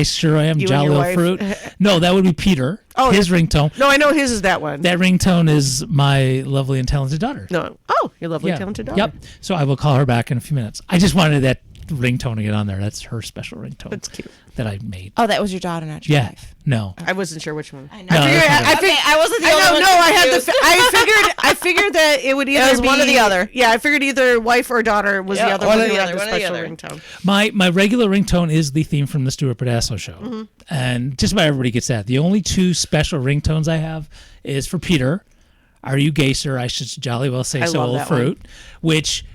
sure am. You Jolly and your Little Fruit. No, that would be Peter. Oh, his ringtone. No, I know his is that one. That ringtone is my lovely and talented daughter. No. Oh, your lovely talented daughter. Yep. So I will call her back in a few minutes. I just wanted that ringtone to get on there. That's her special ringtone. That's cute. That I made. Oh, that was your daughter, not your wife. No. I wasn't sure which one. I know. No, I wasn't the only one. No, I had I figured that it would either be one or the other. Yeah, I figured either wife or daughter was the other one one or who the had other, the one or the special other. ringtone. My regular ringtone is the theme from the Stuart Pedasso show. And just about everybody gets that. The only 2 special ringtones I have is for Peter. Are you gay, sir? I should jolly well say so, old fruit. Which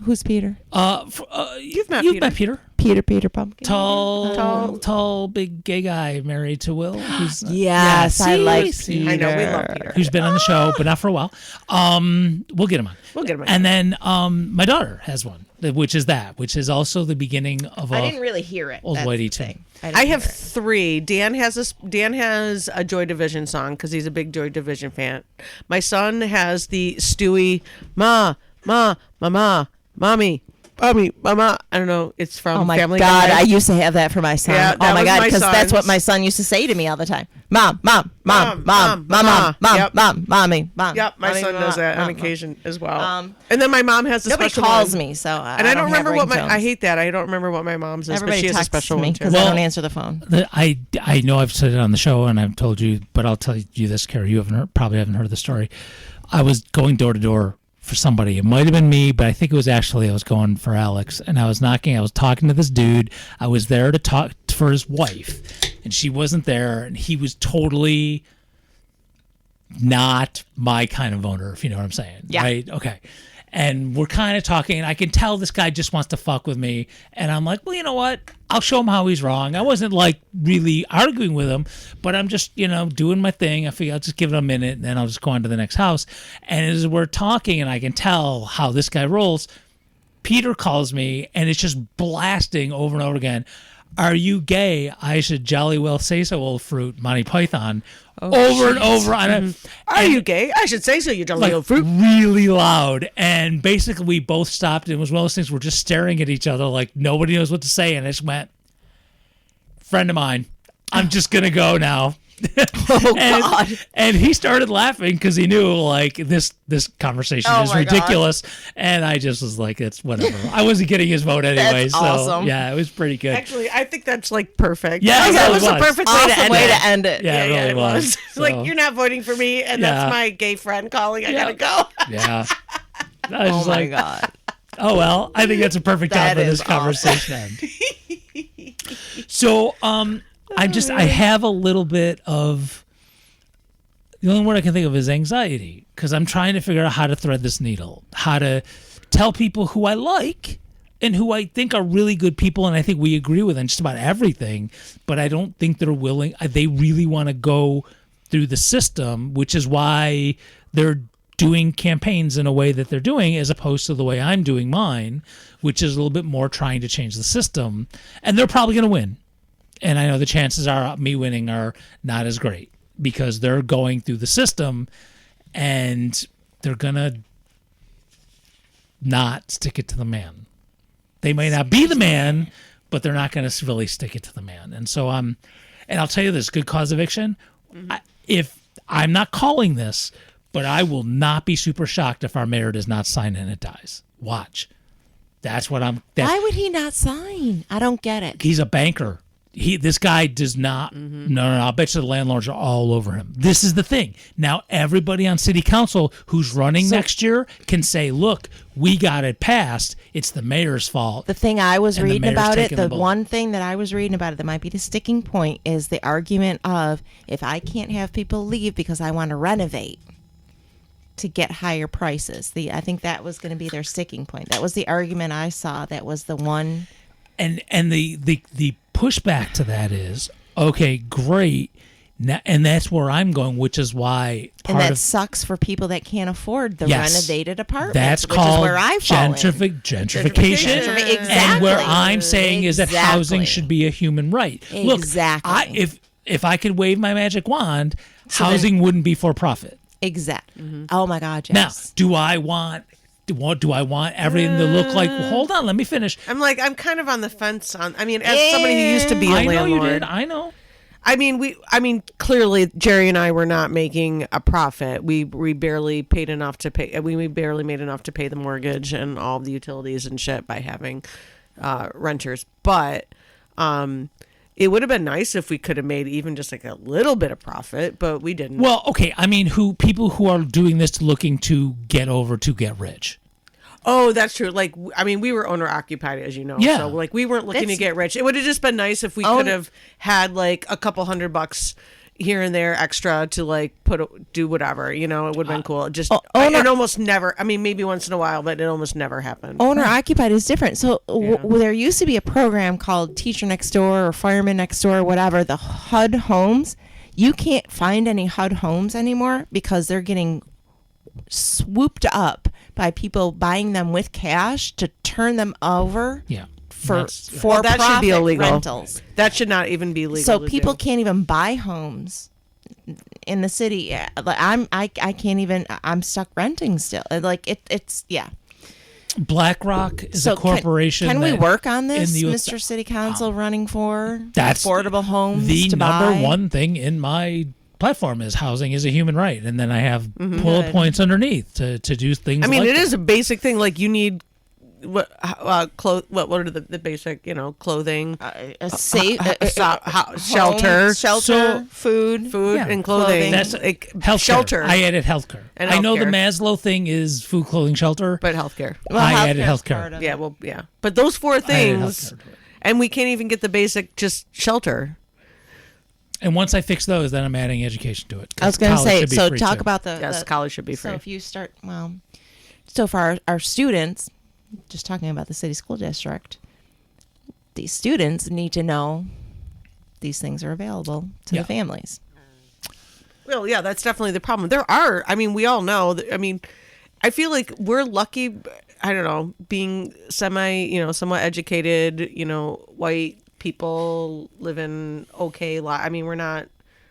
Who's Peter? You've met Peter. Peter Pumpkin. Tall, big gay guy married to Will. Who's, yes, I like Peter. I know, we love Peter. Who's been on the show, but not for a while. We'll get him on. And then my daughter has one, which is also the beginning of I didn't really hear it. Old Whitey too. I have 3. Dan has a Joy Division song because he's a big Joy Division fan. My son has the Stewie mama, mama. I don't know. It's from Family Guy. Oh my God, I used to have that for my son. Yeah, oh my God, because son's. that's what my son used to say to me all the time. Mom, Yep, mommy, mom. Yep, my son does that on occasion as well. And then my mom has a nobody special calls one. me, so and I don't remember what I hate that. I don't remember what my mom's is, Everybody but she has a texts special me one too. because I don't answer the phone. I know I've said it on the show and I've told you, but I'll tell you this, Carrie. You probably haven't heard the story. I was going door to door for somebody. It might have been me, but I think it was actually I was going for Alex, and I was knocking. I was talking to this dude. I was there to talk for his wife, and she wasn't there, and he was totally not my kind of owner, if you know what I'm saying. Yeah. Right? Okay. And we're kind of talking, and I can tell this guy just wants to fuck with me. And I'm like, well, you know what? I'll show him how he's wrong. I wasn't like really arguing with him, but I'm just, doing my thing. I figure I'll just give it a minute, and then I'll just go on to the next house. And as we're talking, and I can tell how this guy rolls, Peter calls me, and it's just blasting over and over again. Are you gay? I should jolly well say so, old fruit, Monty Python. Over and over. Are you gay? I should say so, you jolly old fruit. Really loud. And basically, we both stopped. It was one of those things we're just staring at each other like nobody knows what to say. And I just went, friend of mine, I'm just going to go now. God. And he started laughing because he knew like this conversation is ridiculous. And I just was like, it's whatever. I wasn't getting his vote anyway. That's so awesome. yeah, it was pretty good. Actually, I think that's like perfect. Yeah, that it was really the was. perfect Awesome way to end it. Yeah, it really was. It's like, you're not voting for me, and Yeah. that's my gay friend calling. I gotta go. Yeah. I was Oh just my like, God. oh well, I think that's a perfect time That for this is awesome. conversation to end. So I have a little bit of, the only word I can think of is anxiety, because I'm trying to figure out how to thread this needle, how to tell people who I like and who I think are really good people, and I think we agree with on just about everything, but I don't think they're willing, they really want to go through the system, which is why they're doing campaigns in a way that they're doing as opposed to the way I'm doing mine, which is a little bit more trying to change the system, and they're probably going to win. And I know the chances are me winning are not as great, because they're going through the system and they're going to not stick it to the man. They may not be the man, but they're not going to really stick it to the man. And so and I'll tell you this, good cause eviction, if I'm not calling this, but I will not be super shocked if our mayor does not sign and it dies. Watch. That's what Why would he not sign? I don't get it. he's a banker. This guy does not. No. I'll bet you the landlords are all over him. This is the thing. Now everybody on city council who's running next year can say, "Look, we got it passed. It's the mayor's fault." The thing I was And the reading mayor's about it, taking the the bullet. one thing that I was reading about it that might be the sticking point is the argument of, if I can't have people leave because I want to renovate to get higher prices. I think that was going to be their sticking point. That was the argument I saw. That was the one. And the pushback to that is, okay, great. Now, and that's where I'm going, which is why And that sucks for people that can't afford the Yes. renovated apartments. that's which called is where I fall in. gentrification. Exactly. And where I'm saying is that housing Exactly. should be a human right. Look, Exactly. if I could wave my magic wand, housing wouldn't be for profit. Exactly. Oh my God, Now, yes. do I want everything to look like? Hold on, let me finish. I'm kind of on the fence on. I mean, as somebody who used to be a I know landlord, you did. I know. I mean, clearly Jerry and I were not making a profit. We barely paid enough to pay. We barely made enough to pay the mortgage and all the utilities and shit by having renters. But it would have been nice if we could have made even just like a little bit of profit, but we didn't. Well, okay. I mean, people who are doing this looking to get rich. Oh, that's true. Like, I mean, we were owner occupied, as you know. Yeah. So, like, we weren't looking to That's- get rich. It would have just been nice if we could have had like a couple $100 here and there extra to like do whatever. You know, it would have been cool. Just it almost never. I mean, maybe once in a while, but it almost never happened. Owner occupied is different. So there used to be a program called Teacher Next Door or Fireman Next Door or whatever, the HUD homes. You can't find any HUD homes anymore because they're getting swooped up by people buying them with cash to turn them over Yeah. for that should be illegal. rentals. That should not even be legal. So to people do. can't even buy homes in the city. Like I can't even. I'm stuck renting still. Like it's yeah. BlackRock is So a corporation. Can we that work on this, in the- Mr. City Council, running for That's affordable homes? The to number buy? one thing in my platform is housing is a human right, and then I have bullet Good. points underneath to do things. I mean, like it that. is a basic thing. Like you need what what are the basic, clothing, a safe shelter, So- food, Yeah. and clothing. That's like healthcare. shelter. I added healthcare. And I know the healthcare. Maslow thing is food, clothing, shelter. but healthcare. I added healthcare's healthcare. part of Yeah, it. well, yeah. But those four I added things, healthcare to it. and we can't even get the basic just shelter. And once I fix those, then I'm adding education to it. I was going to College say. should be So free, talk too. about the Yes, college should be free. So if you start so for our students, just talking about the city school district, these students need to know these things are available to Yeah. the families. Well, yeah, that's definitely the problem. There are, I mean, we all know that, I mean, I feel like we're lucky. I don't know, being somewhat educated, white people living okay life. I mean, we're not.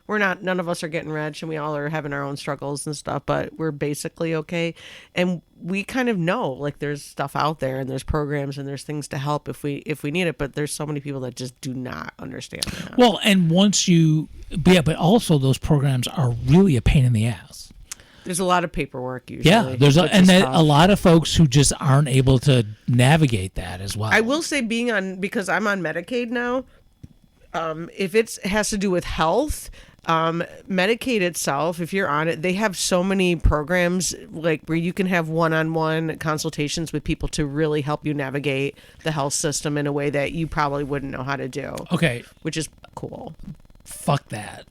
None of us are getting rich, and we all are having our own struggles and stuff. But we're basically okay, and we kind of know like there's stuff out there, and there's programs, and there's things to help if we need it. But there's so many people that just do not understand that. Well, and but also those programs are really a pain in the ass. There's a lot of paperwork usually. Yeah, a lot of folks who just aren't able to navigate that as well. I will say, because I'm on Medicaid now, if it has to do with health. Medicaid itself, if you're on it, they have so many programs like where you can have one-on-one consultations with people to really help you navigate the health system in a way that you probably wouldn't know how to do. Okay. Which is cool. Fuck that.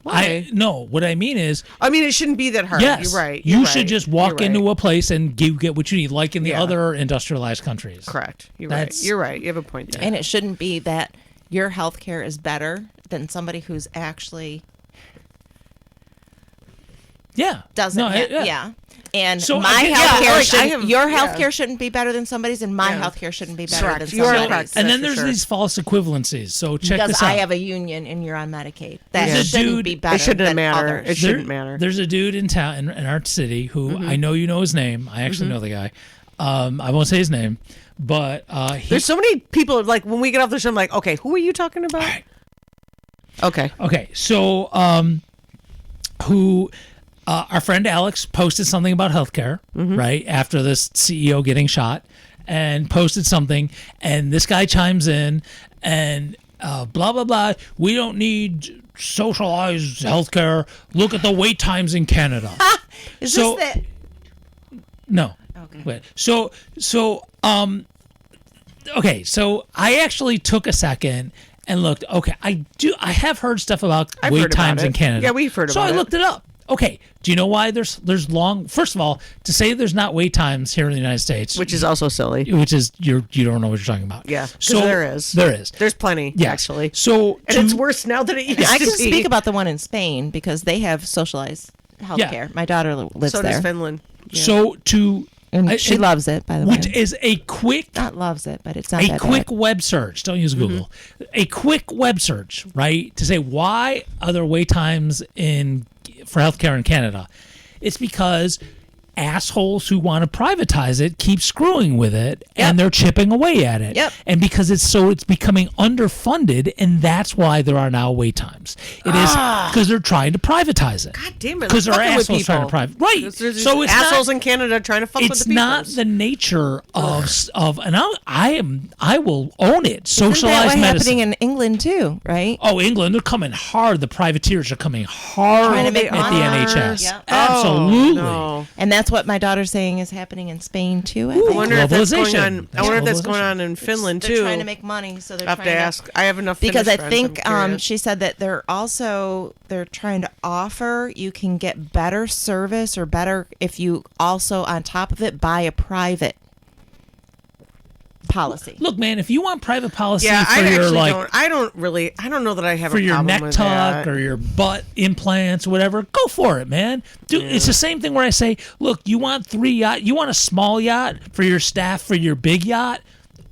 Why? No, what I mean is... it shouldn't be that hard. Yes. You're right. You should just walk into a place and get what you need, like in the other industrialized countries. Correct. You're right. You're right. You have a point there. And it shouldn't be that your health care is better than somebody who's actually doesn't and so my healthcare your healthcare shouldn't be better than somebody's, and my healthcare shouldn't be better than somebody's. Correct. And then there's these false equivalencies. So check because this out. I have a union and you're on Medicaid. That There's a shouldn't dude- be better. It shouldn't than matter. others. It shouldn't matter. There's a dude in town in our city who I know you know his name. I actually know the guy. I won't say his name, but There's so many people, like, when we get off the show, I'm like, okay, who are you talking about? Right. Okay. So our friend Alex posted something about healthcare, right, after this CEO getting shot, and posted something, and this guy chimes in and blah, blah, blah. We don't need socialized healthcare. Look at the wait times in Canada. Is So- this the... No. Okay. Wait. So I actually took a second and looked. Okay, I have heard stuff about I've wait heard about times in it. Canada. Yeah, we've heard so about I it. looked it up. Okay, do you know why there's long? First of all, to say there's not wait times here in the United States, Which is also silly. which is you don't know what you're talking about. Yeah, 'cause so there is. There is. There's plenty, Yes. actually. So And it's worse now than it used I to can be. speak about the one in Spain because they have socialized healthcare. My daughter lives So there. does Finland. Yeah. So to And she loves it, by the way. which is a quick Not loves it, but it's not a that quick bad. web search. Don't use Google. A quick web search, right? To say why are there wait times for healthcare in Canada? It's because assholes who want to privatize it keep screwing with it, and they're chipping away at it. Yep. And because it's becoming underfunded, and that's why there are now wait times. It is because they're trying to privatize it. God damn it. Because they're fucking with assholes trying to people. private. Right. There's So it's assholes not, in Canada trying to fuck with the it's people. not the nature of and I will own it. Isn't that Socialized what's medicine. happening in England too, right? Oh, England, they're coming hard. The privateers are coming hard Trying to make at money. the NHS. Yep. Absolutely. Oh, no. And that's what my daughter's saying is happening in Spain too. I I think. wonder if that's going Globalization. on. I That's wonder if that's globalization. going on in Finland They're too. trying to make money, so they're I have to trying ask. I have enough because Finnish I friends, think I'm curious. she said that they're trying to offer you can get better service or better if you also on top of it buy a private policy. Look, man, if you want private policy Yeah, for I your actually like don't. I don't know that I have for a your problem neck with tuck that. or your butt implants or whatever, go for it, man. Dude, it's the same thing where I say, look, you want 3 yacht, you want a small yacht for your staff for your big yacht?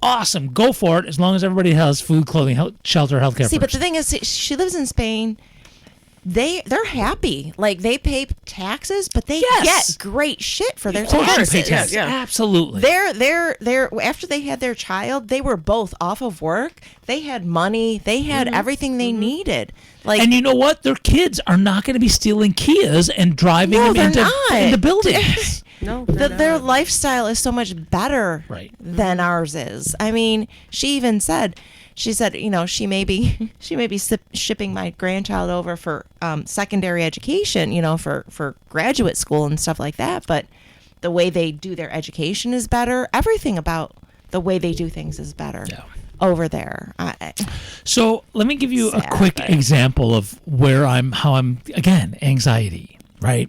Awesome, go for it as long as everybody has food, clothing, shelter, healthcare. See, but first. the thing is, she lives in Spain. They're happy. Like they pay taxes, but they Yes. get great shit for their Of course you taxes. pay tax. Yeah. Absolutely. They're after they had their child, they were both off of work. They had money. They had everything they needed. Like And you know what? Their kids are not going to be stealing Kias and driving No, them they're into not. buildings. No, their lifestyle is so much better Right. than ours is. I mean, she said, you know, she may be shipping my grandchild over for secondary education, you know, for graduate school and stuff like that. But the way they do their education is better. Everything about the way they do things is better Yeah. over there. So let me give you a Sad, quick but- example of how I'm, again, anxiety, right?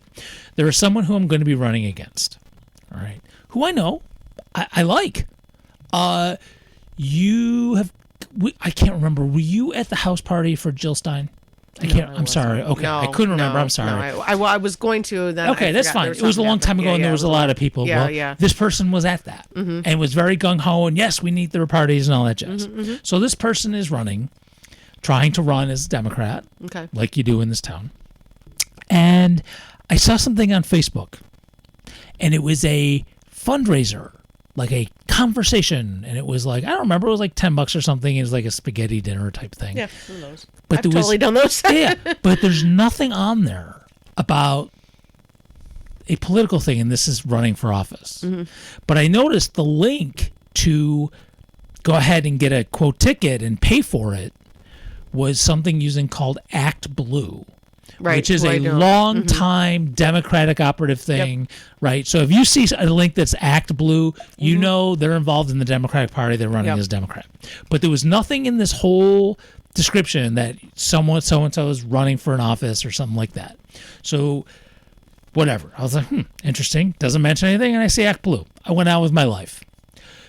There is someone who I'm going to be running against, all right, who I know, I like. I can't remember, were you at the house party for Jill Stein? I can't. I'm sorry. Okay, I couldn't remember. I'm sorry. No, I was going to. Then okay, that's fine. It was a long time ago, and there was a lot of people. Yeah, well, yeah. This person was at that and was very gung ho, and yes, we need the parties and all that jazz. So this person is trying to run as a Democrat, like you do in this town. And I saw something on Facebook, and it was a fundraiser, like a conversation, and it was like, I don't remember, it was like $10 or something. It was like a spaghetti dinner type thing. Yeah, who knows? But I've totally done those. Yeah, but there's nothing on there about a political thing, and this is running for office. But I noticed the link to go ahead and get a quote ticket and pay for it was something using called Act Blue. Right, which is a long time Democratic operative thing, right? So if you see a link that's Act Blue, you know they're involved in the Democratic Party. They're running as Democrat. But there was nothing in this whole description that someone so-and-so is running for an office or something like that. So whatever. I was like, interesting. Doesn't mention anything, and I see Act Blue. I went out with my life.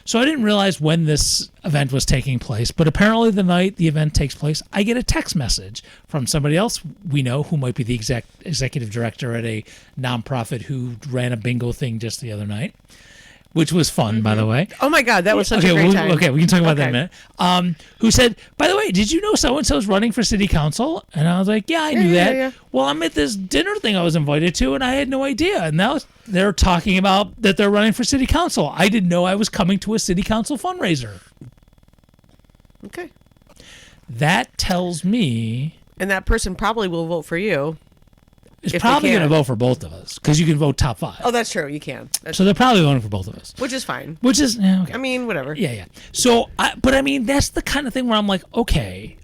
So I didn't realize when this event was taking place, but apparently the night the event takes place, I get a text message from somebody else we know who might be the executive director at a nonprofit who ran a bingo thing just the other night, which was fun, by the way. Oh my God, that was such a great time. Okay, we can talk about that in a minute. Who said, by the way, did you know so-and-so is running for city council? And I was like, yeah, I knew that. Yeah. Well, I'm at this dinner thing I was invited to, and I had no idea. And now they're talking about that they're running for city council. I didn't know I was coming to a city council fundraiser. Okay. That tells me... And that person probably will vote for you. It's probably going to vote for both of us, because you can vote top 5. Oh, that's true. You can. So they're probably voting for both of us. Which is fine. Okay. I mean, whatever. Yeah. So, but I mean, that's the kind of thing where I'm like, okay,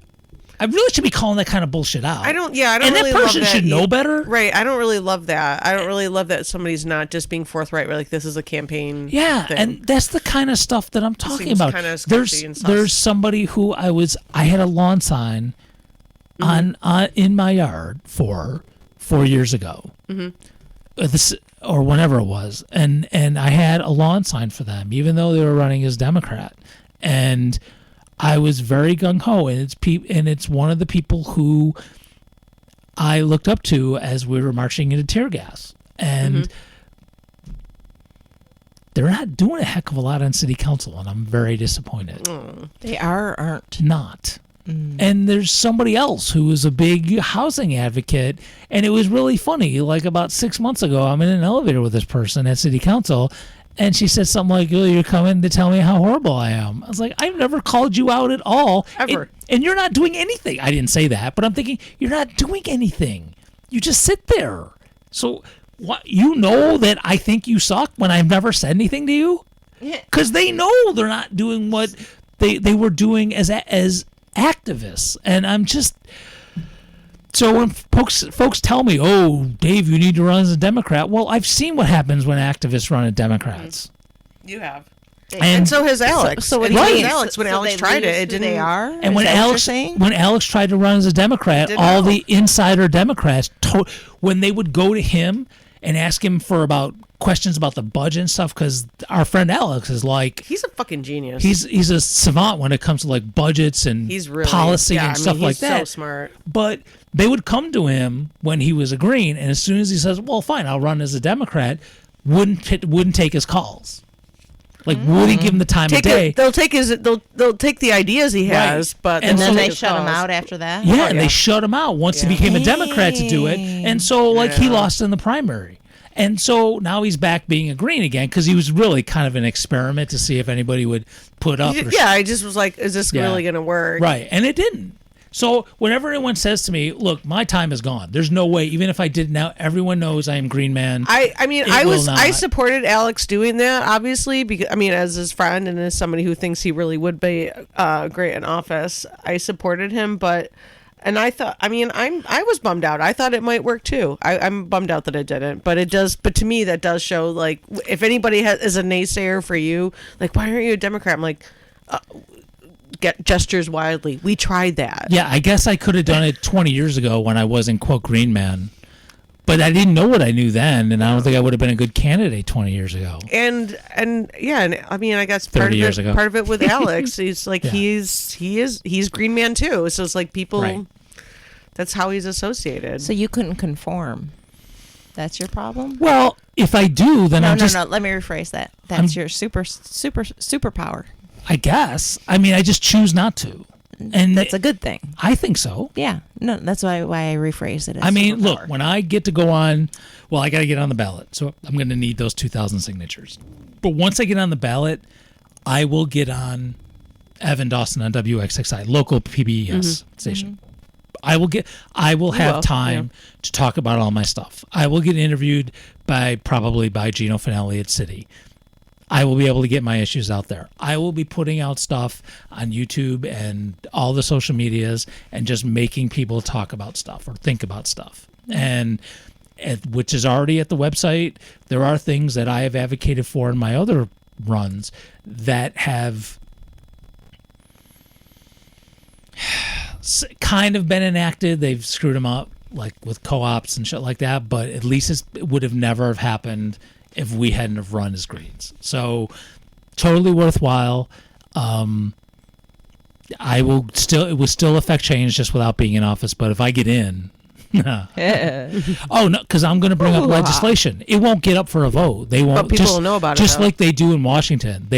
I really should be calling that kind of bullshit out. I don't really love that. And that person should know better. Right. I don't really love that. I don't really love that somebody's not just being forthright. Like, this is a campaign. Yeah. thing. And that's the kind of stuff that I'm talking seems about. kinda sketchy and sus. There's somebody who I had a lawn sign on in my yard for 4 years ago. Or whenever it was, and I had a lawn sign for them, even though they were running as Democrat, and I was very gung ho, and it's one of the people who I looked up to as we were marching into tear gas, and they're not doing a heck of a lot on city council, and I'm very disappointed. They aren't. Not. And there's somebody else who is a big housing advocate, and it was really funny. Like about 6 months ago, I'm in an elevator with this person at city council, and she said something like, "Oh, you're coming to tell me how horrible I am." I was like, "I've never called you out at all, ever, and you're not doing anything." I didn't say that, but I'm thinking you're not doing anything. You just sit there. So what? You know that I think you suck when I've never said anything to you, because they know they're not doing what they were doing as activists. And I'm just, so when folks tell me, "Oh, Dave, you need to run as a Democrat," well, I've seen what happens when activists run as Democrats. You have. And so has Alex. So when right. Alex tried it didn't. They are. And when Alex tried to run as a Democrat, all the insider Democrats, when they would go to him and ask him for about questions about the budget and stuff, because our friend Alex is like, he's a fucking genius. He's a savant when it comes to like budgets and policy and stuff like that. He's so smart. But they would come to him when he was agreeing, and as soon as he says, "Well, fine, I'll run as a Democrat," wouldn't take his calls. Like, would he give him the time of day? They'll take the ideas he has, but and then they shut him out after that. Yeah, and they shut him out once he became a Democrat to do it, and so he lost in the primary. And so now he's back being a green again, because he was really kind of an experiment to see if anybody would put up. I just was like, is this really going to work? Right, and it didn't. So whenever anyone says to me, "Look, my time is gone. There's no way, even if I did now, everyone knows I am Green Man." I supported Alex doing that, obviously, because as his friend and as somebody who thinks he really would be great in office, I supported him, and I thought, I was bummed out. I thought it might work too. I'm bummed out that it didn't, but it does. But to me, that does show, like, if anybody is a naysayer for you, like, why aren't you a Democrat? I'm like, get gestures wildly. We tried that. Yeah, I guess I could have done it 20 years ago when I wasn't quote Green Man, but I didn't know what I knew then, and I don't think I would have been a good candidate 20 years ago. And I guess 30 years ago. Part of it with Alex, he's like he's Green Man too. So it's like people. Right. That's how he's associated. So you couldn't conform. That's your problem? Well, if I do, then No. I'm Let me rephrase that. That's your superpower. I guess. I mean, I just choose not to. And That's a good thing. I think so. Yeah. No, that's why I rephrased it. As I mean, superpower. look, when I get to go on, well, I got to get on the ballot. So I'm going to need those 2,000 signatures. But once I get on the ballot, I will get on Evan Dawson on WXXI, local PBS station. I will have time to talk about all my stuff. I will get interviewed probably by Gino Finelli at City. I will be able to get my issues out there. I will be putting out stuff on YouTube and all the social medias and just making people talk about stuff or think about stuff. And which is already at the website. There are things that I have advocated for in my other runs that have kind of been enacted. They've screwed them up, like with co-ops and shit like that, but at least it would have never have happened if we hadn't have run as Greens. So totally worthwhile. It will still affect change just without being in office, but if I get in, oh no, because I'm going to bring up legislation. It won't get up for a vote. They won't. But people will know about it. Just like they do in Washington.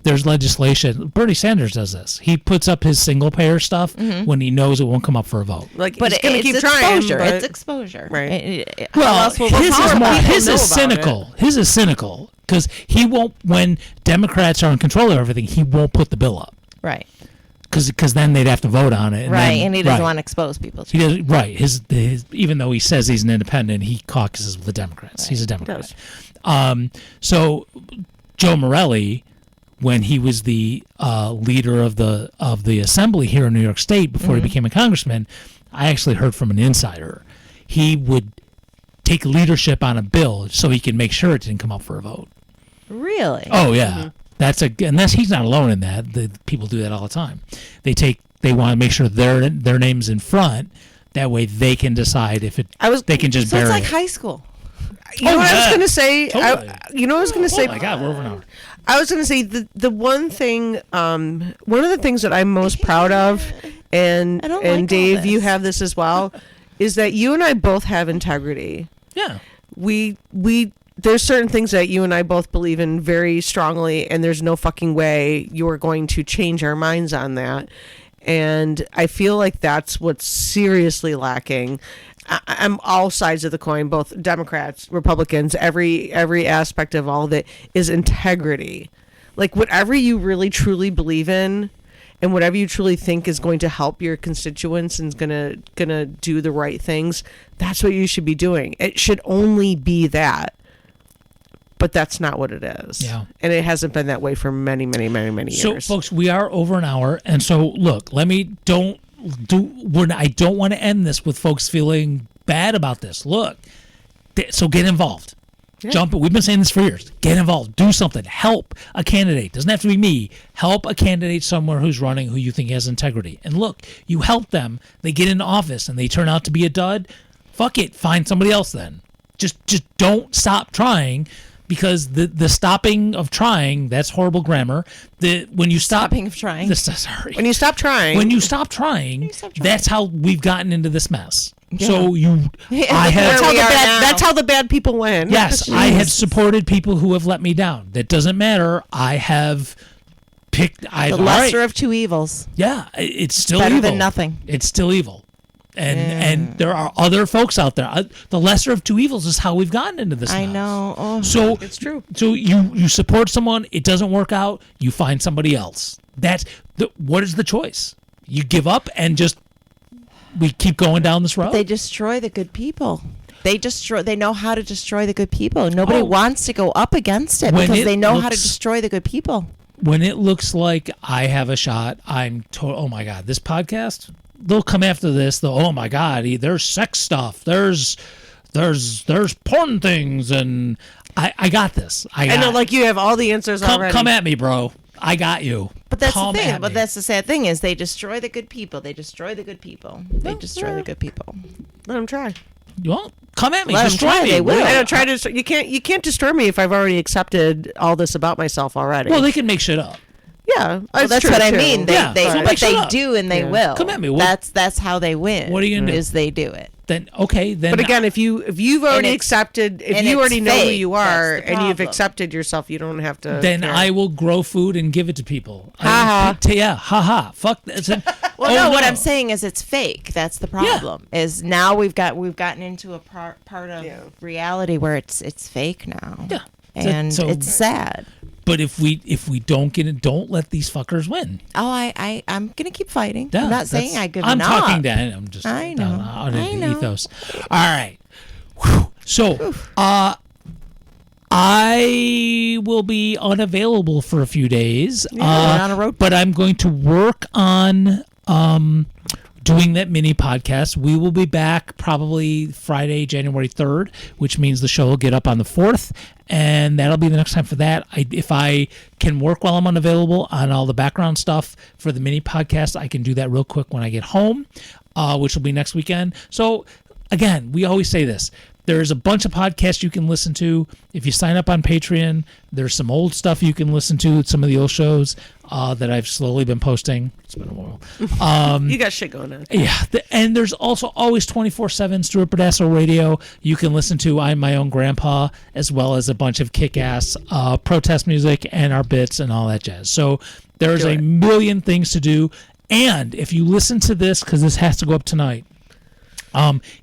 There's legislation. Bernie Sanders does this. He puts up his single payer stuff when he knows it won't come up for a vote. Like, But he's gonna it's keep exposure. trying. It's exposure. Right. Well, his is know about cynical. His is cynical because he won't. When Democrats are in control of everything, he won't put the bill up. Right. Because then they'd have to vote on it. And he doesn't want to expose people to He does right. His even though he says he's an independent, he caucuses with the Democrats. Right. He's a Democrat. So Joe Morelli, when he was the leader of the assembly here in New York State before he became a congressman, I actually heard from an insider. He would take leadership on a bill so he can make sure it didn't come up for a vote. Really? Oh yeah. And he's not alone in that. The people do that all the time. They want to make sure their name's in front. That way they can decide if they can just So bury it's like it. high school. You know what I was going to say? Totally. Oh my God, we're over an hour. I was going to say the one thing, one of the things that I'm most proud of, and Dave, you have this as well, is that you and I both have integrity. Yeah. There's certain things that you and I both believe in very strongly, and there's no fucking way you are going to change our minds on that. And I feel like that's what's seriously lacking. I'm all sides of the coin, both Democrats, Republicans, every aspect of all of it is integrity. Like whatever you really truly believe in and whatever you truly think is going to help your constituents and is gonna do the right things, that's what you should be doing. It should only be that. But that's not what it is. Yeah. And it hasn't been that way for many, many, many, many years. So, folks, we are over an hour. And so, look, I don't want to end this with folks feeling bad about this. Look, so get involved. Yeah. Jump. We've been saying this for years. Get involved. Do something. Help a candidate. Doesn't have to be me. Help a candidate somewhere who's running who you think has integrity. And look, you help them. They get into office and they turn out to be a dud. Fuck it. Find somebody else then. Just don't stop trying. Because the stopping of trying, that's horrible grammar. When you stop stopping of trying. When you stop trying, that's how we've gotten into this mess. Yeah. So that's how the bad people win. Yes, I have supported people who have let me down. That doesn't matter. I have picked the lesser of two evils. Yeah, it's still better evil. than nothing. It's still evil. And there are other folks out there. The lesser of two evils is how we've gotten into this. I know. Oh, so it's true. So you support someone, it doesn't work out, you find somebody else. What is the choice? You give up and we keep going down this road. But they destroy the good people. They know how to destroy the good people. Nobody wants to go up against it because they know how to destroy the good people. When it looks like I have a shot, oh my God, this podcast. They'll come after this. Oh my God, there's sex stuff. There's porn things, and I got this. I know, like you have all the answers already. Come at me, bro. I got you. But that's the thing. But that's the sad thing is they destroy the good people. They destroy the good people. They destroy the good people. Let them try. You won't come at me. Let destroy them try. me. They will. I don't try to. You can't destroy me if I've already accepted all this about myself already. Well, they can make shit up. Yeah, Well, that's true, what I too. mean. Yeah, They so but make they sure- do and they Yeah. will. Come at me. That's how they win. What are you gonna do? Is they do it. Then okay, then But again, if you've already it's- accepted, if and you it's already know who fake, you are that's the and you've problem. accepted yourself, you don't have to. then care. I will grow food and give it to people. Ha ha. Yeah, haha. Fuck that. Well, Oh, no, what I'm saying is it's fake. That's the Yeah. problem. Is now we've gotten into a part of Yeah. reality where it's fake now. Yeah. And So- it's sad. But if we don't get it, don't let these fuckers win. Oh, I'm gonna keep fighting. Yeah, I'm not saying that's- I give I'm up. talking down. I'm just I down know. on I the know. ethos. All right. Whew. So, I will be unavailable for a few days. we're on a road but I'm going to work on doing that mini podcast. We will be back probably Friday, January 3rd, which means the show will get up on the 4th, and that'll be the next time for that. If I can work while I'm unavailable on all the background stuff for the mini podcast, I can do that real quick when I get home, which will be next weekend. So, again, we always say this. There's a bunch of podcasts you can listen to. If you sign up on Patreon, there's some old stuff you can listen to, some of the old shows that I've slowly been posting. It's been a while. You got shit going on. Yeah, and there's also always 24/7 Stuart Badasso Radio. You can listen to I'm My Own Grandpa, as well as a bunch of kick-ass protest music and our bits and all that jazz. So there's a million things to do. And if you listen to this, because this has to go up tonight,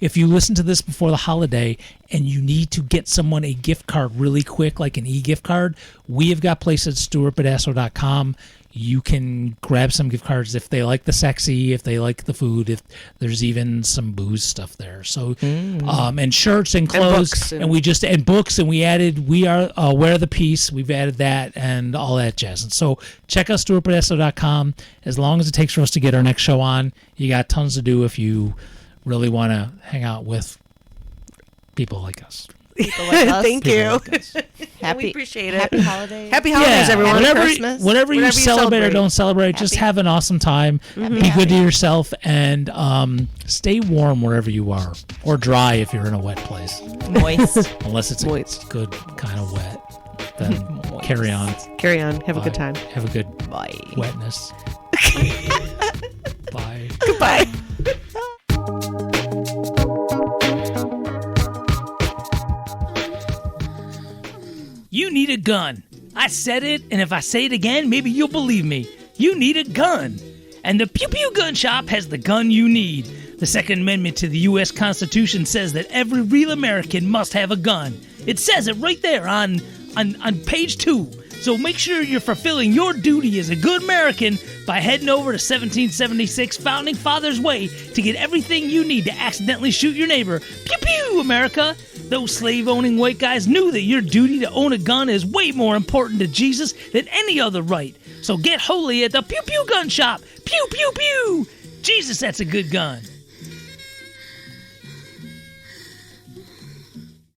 if you listen to this before the holiday and you need to get someone a gift card really quick, like an e-gift card, we have got places at stuartbadasso.com. You can grab some gift cards if they like the sexy, if they like the food, if there's even some booze stuff there. So, and shirts and clothes, books and we just and books, and we added We Are Wear the Peace. We've added that and all that jazz. And so check out stuartbadasso.com. As long as it takes for us to get our next show on, you got tons to do if you really want to hang out with people like us. People like us. Thank People you. like us. Happy, We appreciate it. Happy holidays. Happy holidays, Yeah, everyone. Happy whatever, Christmas. whatever you Whatever you celebrate or celebrate. don't celebrate, just Happy- have an awesome time. Be good to yourself and stay warm wherever you are, or dry if you're in a wet place. Moist. Unless it's Moist. a good kind of wet, then carry on. Carry on. Have a good Bye. time. Have a good Bye. wetness. Bye. Goodbye. You need a gun. I said it, and if I say it again, maybe you'll believe me. You need a gun. And the Pew Pew Gun Shop has the gun you need. The Second Amendment to the U.S. Constitution says that every real American must have a gun. It says it right there on page 2. So make sure you're fulfilling your duty as a good American by heading over to 1776 Founding Fathers Way to get everything you need to accidentally shoot your neighbor. Pew pew, America! Those slave-owning white guys knew that your duty to own a gun is way more important to Jesus than any other right. So get holy at the Pew Pew Gun Shop. Pew pew pew! Jesus, that's a good gun.